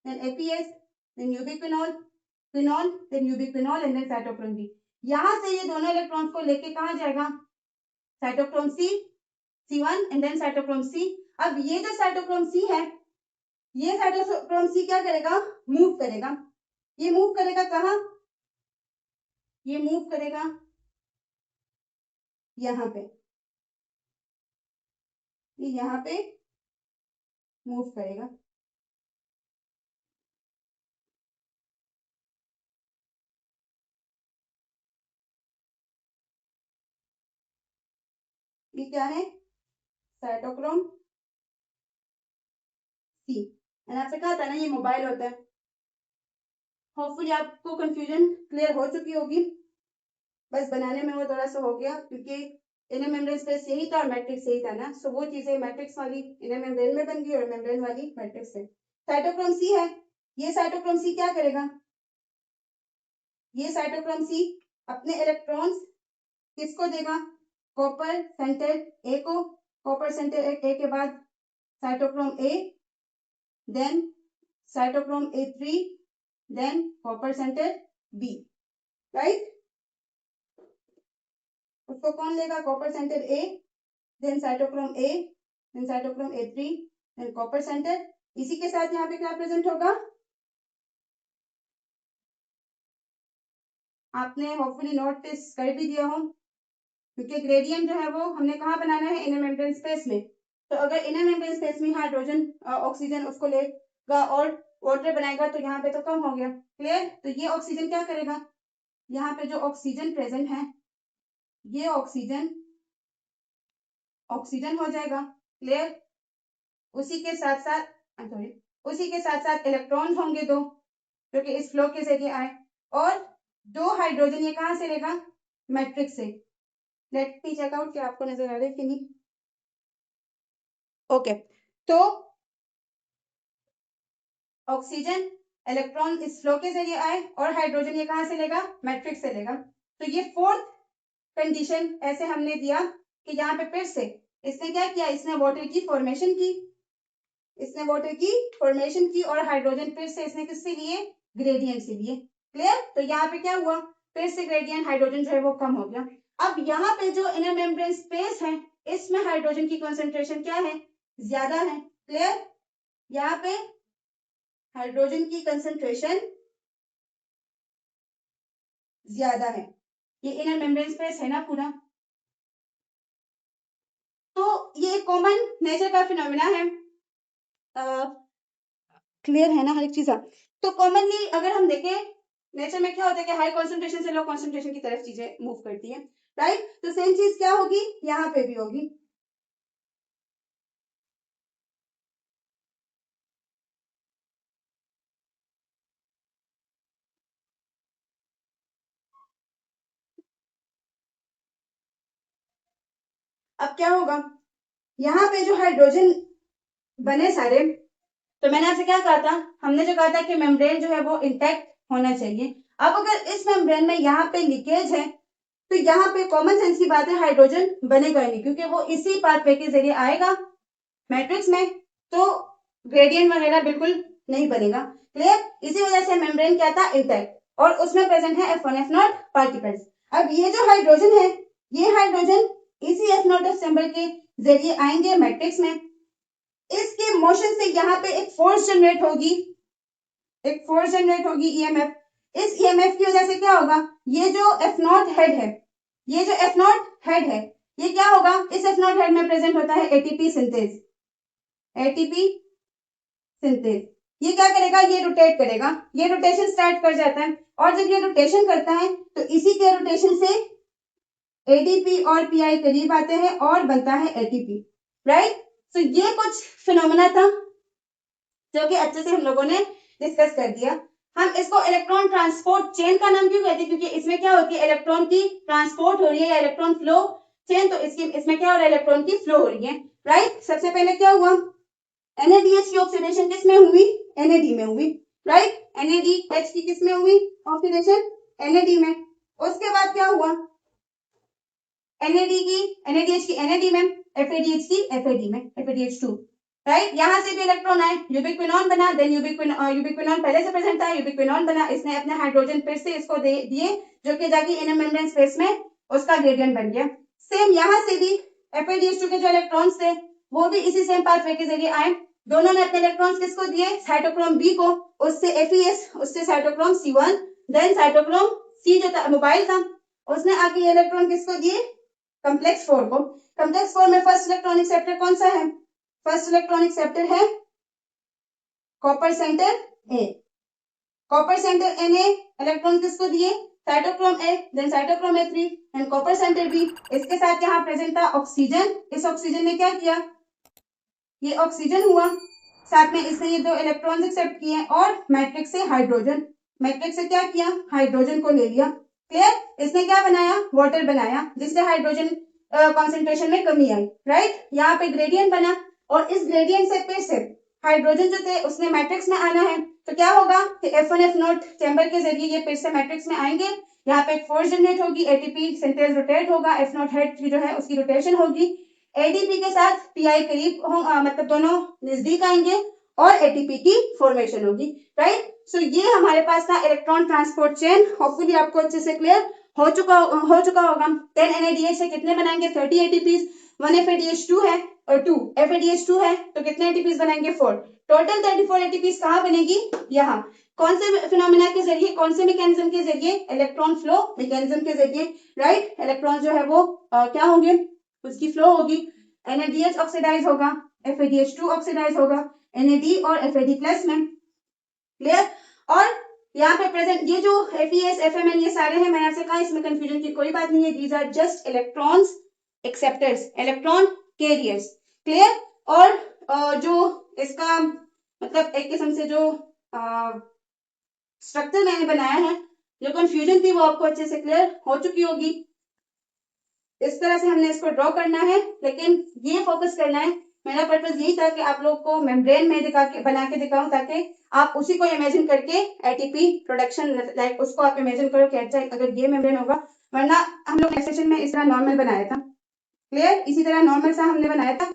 then APS, then ubiquinol, quinol, then ubiquinol and then cytochrome B। यहाँ से ये दोनों इलेक्ट्रॉन्स को लेके कहाँ जाएगा, cytochrome C, C1 and then cytochrome C। अब ये जो साइटोक्रोम C है, ये साइटोक्रोम C क्या करेगा, मूव करेगा। ये मूव करेगा कहाँ, ये मूव करेगा यहाँ पे, ये यहाँ पे मूव करेगा, ये क्या है, साइटोक्रोम C। मैंने आपसे कहा था ना ये मोबाइल होता है। होपफुली आपको कंफ्यूजन क्लियर हो चुकी होगी, बस बनाने में वो थोड़ा सा हो गया क्योंकि इनर मेम्ब्रेन स्पेस यही था और मैट्रिक्स यही था ना, सो वो चीजें मैट्रिक्स वाली इनर मेम्ब्रेन में बन गई और मेम्ब्रेन वाली मैट्रिक्स से। साइटोक्रोम सी है, ये साइटोक्रोम सी क्या करेगा, ये साइटोक्रोम सी अपने इलेक्ट्रॉन्स किसको देगा, कॉपर सेंटर ए को, कॉपर सेंटर ए के बाद cytochrome A, then cytochrome A3, then copper centre B, right. उसको कौन लेगा, copper centre A, then cytochrome A, then cytochrome A3, then copper centre. इसी के साथ यहाँ पे क्या प्रेजेंट होगा, आपने होपफुली नोट कर भी दिया हो, क्योंकि ग्रेडियंट जो है वो हमने कहाँ बनाना है, इनर मेम्ब्रेन स्पेस में। तो अगर इनर मेम्ब्रेन स्पेस में हाइड्रोजन ऑक्सीजन उसको लेगा और वाटर बनाएगा तो यहाँ पे तो कम हो गया, क्लियर। तो ये ऑक्सीजन क्या करेगा, यहाँ पे जो ऑक्सीजन प्रेजेंट है ये ऑक्सीजन ऑक्सीजन हो जाएगा, क्लियर। उसी के साथ साथ सॉरी, उसी के साथ साथ इलेक्ट्रॉन होंगे दो जो कि इस फ्लो के जरिए आए, और दो हाइड्रोजन ये कहाँ से लेगा, मैट्रिक्स से। लेट मी चेक आउट कि आपको नजर आ रहा है कि नहीं, ओके। तो ऑक्सीजन इलेक्ट्रॉन इस फ्लो के जरिए आए और हाइड्रोजन ये कहाँ से लेगा, मैट्रिक्स से लेगा। तो ये फोर्थ कंडीशन ऐसे हमने दिया कि यहाँ पे फिर से इसने क्या किया, इसने वाटर की फॉर्मेशन की, इसने वाटर की फॉर्मेशन की और हाइड्रोजन फिर से इसने किससे लिए, ग्रेडियंट से लिए, क्लियर। तो यहाँ पे क्या हुआ, फिर से ग्रेडियंट हाइड्रोजन जो है वो कम हो गया। अब यहाँ पे जो इनर मेम्ब्रेन स्पेस है इसमें हाइड्रोजन की कंसंट्रेशन क्या है, ज्यादा है, क्लियर। यहाँ पे हाइड्रोजन की कंसंट्रेशन ज्यादा है, ये इनर मेम्ब्रेन स्पेस है ना पूरा। तो ये कॉमन नेचर का फिनोमेना है, क्लियर है ना हर एक चीज। तो कॉमनली अगर हम देखें नेचर में क्या होता है कि हाई कॉन्सेंट्रेशन से लो कॉन्सेंट्रेशन की तरफ चीजें मूव करती है, राइट। तो सेम चीज क्या होगी, यहाँ पे भी होगी। अब क्या होगा, यहाँ पे जो हाइड्रोजन बने सारे, तो मैंने आपसे क्या कहा था, हमने जो कहा था कि मेम्ब्रेन जो है वो इंटैक्ट होना चाहिए। अब अगर इस मेम्ब्रेन में यहाँ पे लीकेज है तो यहाँ पे कॉमन सेंस की बात है, हाइड्रोजन बनेगा नहीं, क्योंकि वो इसी पाथवे के जरिए आएगा मैट्रिक्स में, तो ग्रेडियंट वगैरह बिल्कुल नहीं बनेगा। क्लियर? इसी वजह से मेम्ब्रेन क्या था, इंटैक्ट, और उसमें प्रेजेंट है F1 F0 पार्टिकल्स। अब ये जो हाइड्रोजन है, ये हाइड्रोजन इसी F0 चैम्बर के जरिए आएंगे मैट्रिक्स में। इसके मोशन से यहाँ पे एक फोर्स जनरेट होगी, एक फोर्स जनरेट होगी ईएमएफ। इस ईएमएफ की वजह से क्या होगा, ये जो F0 हेड है, ये जो F0 हेड है, ये क्या होगा, इस F0 हेड में प्रेजेंट होता है एटीपी सिंथेज, एटीपी सिंथेज। ये क्या करेगा, ये रोटेट करेगा, ये रोटेशन स्टार्ट कर जाता है, और जब ये रोटेशन करता है तो इसी के रोटेशन से एडीपी और पीआई करीब आते हैं और बनता है एटीपी, राइट। तो ये कुछ फिनोमेना था जो कि अच्छे से हम लोगों ने डिस्कस कर दिया। हम इसको इलेक्ट्रॉन ट्रांसपोर्ट चेन का नाम क्यों कहते हैं, क्योंकि इसमें क्या होती है, इलेक्ट्रॉन की ट्रांसपोर्ट हो रही है या इलेक्ट्रॉन फ्लो चेन, तो इसमें क्या हो रहा है, इलेक्ट्रॉन की फ्लो हो रही है, राइट। सबसे पहले क्या हुआ, NADH की ऑक्सीडेशन किस में हुई, NAD में हुई, राइट। NADH की किस में हुई ऑक्सीडेशन, NAD में। उसके बाद क्या हुआ, NADH की NAD में, FADH की FAD में, FADH2, राइट। यहाँ से भी इलेक्ट्रॉन आए, यूबिक्विनॉन बना, देन यूबिक्विनॉन पहले से प्रेजेंट था, यूबिक्विनॉन बना, इसने अपने हाइड्रोजन फिर से इसको दिए, जो कि जाके इनर मेम्ब्रेन स्पेस में उसका ग्रेडियंट बन गया। सेम यहाँ से भी FADH2 के जो इलेक्ट्रॉन्स थे वो भी इसी सेम पाथवे के जरिए आए, दोनों ने अपने इलेक्ट्रॉन्स किसको दिए, साइटोक्रोम बी को, उससे FeS, उससे cytochrome C1, then cytochrome C जो था मोबाइल था, उसने आगे ये इलेक्ट्रॉन किसको दिए, कॉम्प्लेक्स 4 को। कॉम्प्लेक्स 4 में फर्स्ट इलेक्ट्रॉनिक सेप्टर कौन सा है, फर्स्ट इलेक्ट्रॉनिक सेप्टर है copper centre A, copper centre A ने इलेक्ट्रॉन किसको दिए, cytochrome A, then cytochrome A3 and copper centre B. इसके साथ यहाँ प्रेजेंट था ऑक्सीजन, इस ऑक्सीजन ने क्या किया, ये ऑक्सीजन हुआ, साथ में इसने ये दो इलेक्ट्रॉन्स एक्सेप्ट किए और मैट्रिक्स से हाइड्रोजन, मैट्रिक्स से क्या किया, हाइड्रोजन को ले लिया। क्लियर? इसने क्या बनाया, वाटर बनाया, जिससे हाइड्रोजन कॉन्सेंट्रेशन में कमी आई, राइट। यहाँ पे ग्रेडियंट बना, और इस ग्रेडियंट से फिर से हाइड्रोजन जो थे उसने मैट्रिक्स में आना है, तो क्या होगा कि F1 F0 चैम्बर के जरिए ये फिर से मैट्रिक्स में आएंगे, यहाँ पे एक फोर्स जनरेट होगी, एटीपी सिंथेज रोटेट होगा, F0 हेड की जो है उसकी रोटेशन होगी, एडीपी के साथ पीआई करीब मतलब दोनों नजदीक आएंगे और एटीपी की फॉर्मेशन होगी, राइट। सो ये हमारे पास था इलेक्ट्रॉन ट्रांसपोर्ट चेन, होपफुली आपको अच्छे से क्लियर हो चुका होगा। 10 NADH से कितने बनाएंगे, 30 ATPs, 1 FADH2 है और 2 FADH2 है, तो कितने ATPs बनाएंगे, 4, टोटल 34 ATPs कहाँ बनेगी, यहाँ। कौन से फिनोमेना के जरिए, कौन से मैकेनिज्म के जरिए, इलेक्ट्रॉन फ्लो मैकेनिज्म के जरिए, राइट। इलेक्ट्रॉन जो है वो क्या होंगे, उसकी फ्लो होगी, NADH ऑक्सीडाइज होगा, FADH2 ऑक्सीडाइज होगा NAD और FAD प्लस में, क्लियर। और यहाँ पे प्रेजेंट ये जो FeS FMN ये सारे हैं, मैंने आपसे कहा इसमें कंफ्यूजन की कोई बात नहीं है, these are just electrons acceptors, electron carriers, clear. और जो इसका मतलब एक किस्म से जो स्ट्रक्चर मैंने बनाया है, जो कंफ्यूजन थी वो आपको अच्छे से क्लियर हो चुकी होगी। इस तरह से हमने इसको ड्रॉ करना है, लेकिन ये फोकस करना है, मेरा पर्पज यही था कि आप लोग को मेम्ब्रेन में दिखा के बना के दिखाऊं, ताकि आप उसी को इमेजिन करके एटीपी प्रोडक्शन लाइक उसको आप इमेजिन करो कि अच्छा अगर ये मेम्ब्रेन होगा, वरना हम लोग नेक्स्ट सेशन में इस तरह नॉर्मल बनाया था, क्लियर, इसी तरह नॉर्मल सा हमने बनाया था,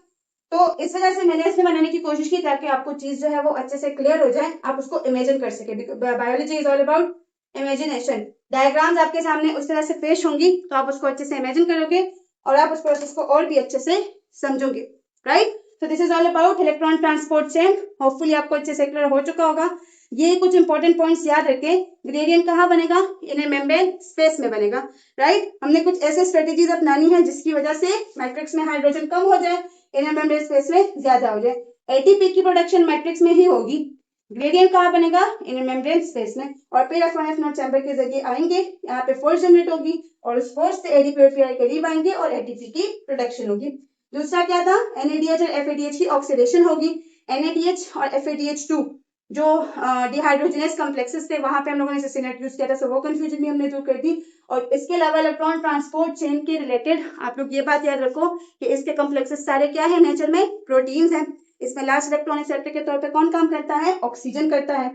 तो इस वजह से मैंने इसमें बनाने की कोशिश की ताकि आपको चीज जो है वो अच्छे से क्लियर हो जाए, आप उसको इमेजिन कर सके। Biology is all about imagination, diagrams आपके सामने उस तरह से पेश होंगी तो आप उसको अच्छे से इमेजिन करोगे और आप उस प्रोसेस को और भी अच्छे से समझोगे, right. So this is all about electron transport chain, hopefully आपको अच्छे से क्लियर हो चुका होगा। ये कुछ इंपॉर्टेंट पॉइंट्स याद रखें, ग्रेडियंट कहाँ बनेगा, इनर मेम्ब्रेन स्पेस में बनेगा, राइट। हमने कुछ ऐसे स्ट्रेटेजीज अपनानी है जिसकी वजह से मैट्रिक्स में हाइड्रोजन कम हो जाए, इनर मेम्ब्रेन स्पेस में ज्यादा हो जाए, एटीपी की प्रोडक्शन मैट्रिक्स में ही होगी, ग्रेडियंट कहाँ बनेगा, इनर मेम्ब्रेन स्पेस में, और फिर F1 F0 चैम्बर के जरिए आएंगे, यहाँ पे फोर्स जनरेट होगी और उस फोर्स से एडीपी और पीआई करीब आएंगे और एटीपी की प्रोडक्शन होगी। दूसरा क्या था, NADH और FADH की ऑक्सीडेशन होगी, NADH और FADH2 जो डिहाइड्रोजनस कॉम्प्लेक्सेस थे वहां पे हम लोगों ने सिस्टेनेट यूज किया था, सो वो कंफ्यूजन भी हमने दूर कर दी। और इसके अलावा इलेक्ट्रॉन ट्रांसपोर्ट चेन के रिलेटेड आप लोग ये बात याद रखो कि इसके कॉम्प्लेक्सेस सारे क्या है नेचर में, प्रोटीन्स हैं। इसमें लास्ट इलेक्ट्रॉन एक्सेप्टर के तौर पे कौन काम करता है, ऑक्सीजन करता है।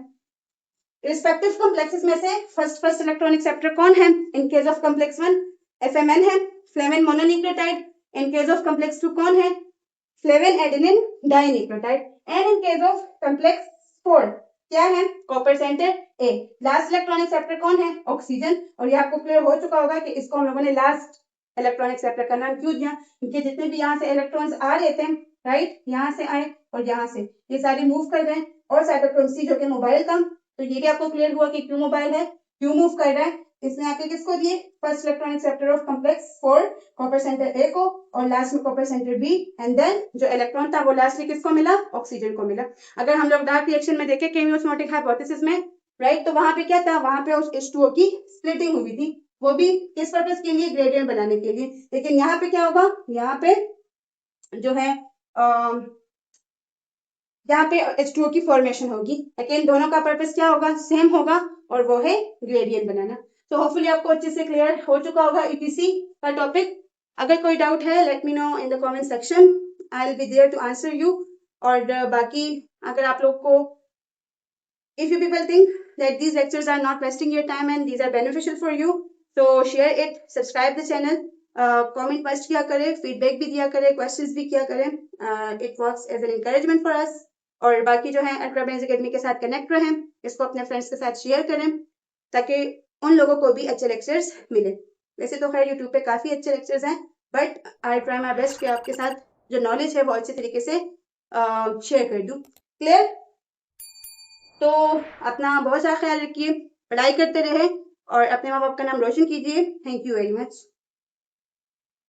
रिस्पेक्टिव कॉम्प्लेक्सेस में से फर्स्ट इलेक्ट्रॉन एक्सेप्टर कौन है, in case of complex 1 FMN है, flavin mononucleotide. In case of complex 2 कौन है, flavin adenine dinucleotide. And in case of complex 4 क्या है, कॉपर सेंटर ए। लास्ट इलेक्ट्रॉन एक्सेप्टर कौन है, ऑक्सीजन। और ये आपको क्लियर हो चुका होगा कि इसको हम लोगों ने लास्ट इलेक्ट्रॉन एक्सेप्टर का नाम क्यों दिया, क्योंकि जितने भी यहाँ से इलेक्ट्रॉन्स आ रहे थे, राइट, यहाँ से आए और यहाँ से ये सारे मूव कर गए, और साइटोक्रोम सी जो कि मोबाइल था, तो ये भी आपको क्लियर हुआ कि क्यों मोबाइल है, क्यों मूव कर रहा है। इसने आके किसको दिए, first electron acceptor of complex 4 copper centre A को, और लास्ट में copper centre B. And then जो इलेक्ट्रॉन था वो लास्ट में किसको मिला, ऑक्सीजन को मिला। अगर हम लोग डार्क रिएक्शन में देखें केमियोस्मोटिक हाइपोथेसिस में, राइट, तो वहां पे क्या था, वहां पे उस H2O की स्प्लिटिंग हुई थी, वो भी किस पर्पस के लिए, ग्रेडियंट बनाने के लिए। लेकिन यहाँ पे क्या होगा, यहाँ पे जो है यहाँ पे H2O की फॉर्मेशन होगी, लेकिन दोनों का पर्पस क्या होगा, सेम होगा, और वो है ग्रेडियंट बनाना। तो होपफुली आपको अच्छे से क्लियर हो चुका होगा EPC का टॉपिक। अगर कोई डाउट है let me know in the comment section, I will be there to answer you. और बाकी अगर आप लोग को, if you people think that these lectures are not wasting your time and these are beneficial for you, so share it, subscribe the channel, comment post किया करें, feedback भी दिया करें, questions भी किया करें, it works as an encouragement for us। और बाकी जो है अल्ट्रा ब्रेन्स एकेडमी के साथ कनेक्ट रहें, इसको अपने फ्रेंड्स के साथ शेयर करें ताकि उन लोगों को भी अच्छे लेक्चर्स मिले। वैसे तो खैर यूट्यूब पे काफी अच्छे लेक्चर्स हैं, but I try my best कि आपके साथ जो नॉलेज है वो अच्छे तरीके से शेयर कर दूं। क्लियर? तो अपना बहुत सारा ख्याल रखिए, पढ़ाई करते रहे और अपने माँ बाप का नाम रोशन कीजिए। Thank you very much.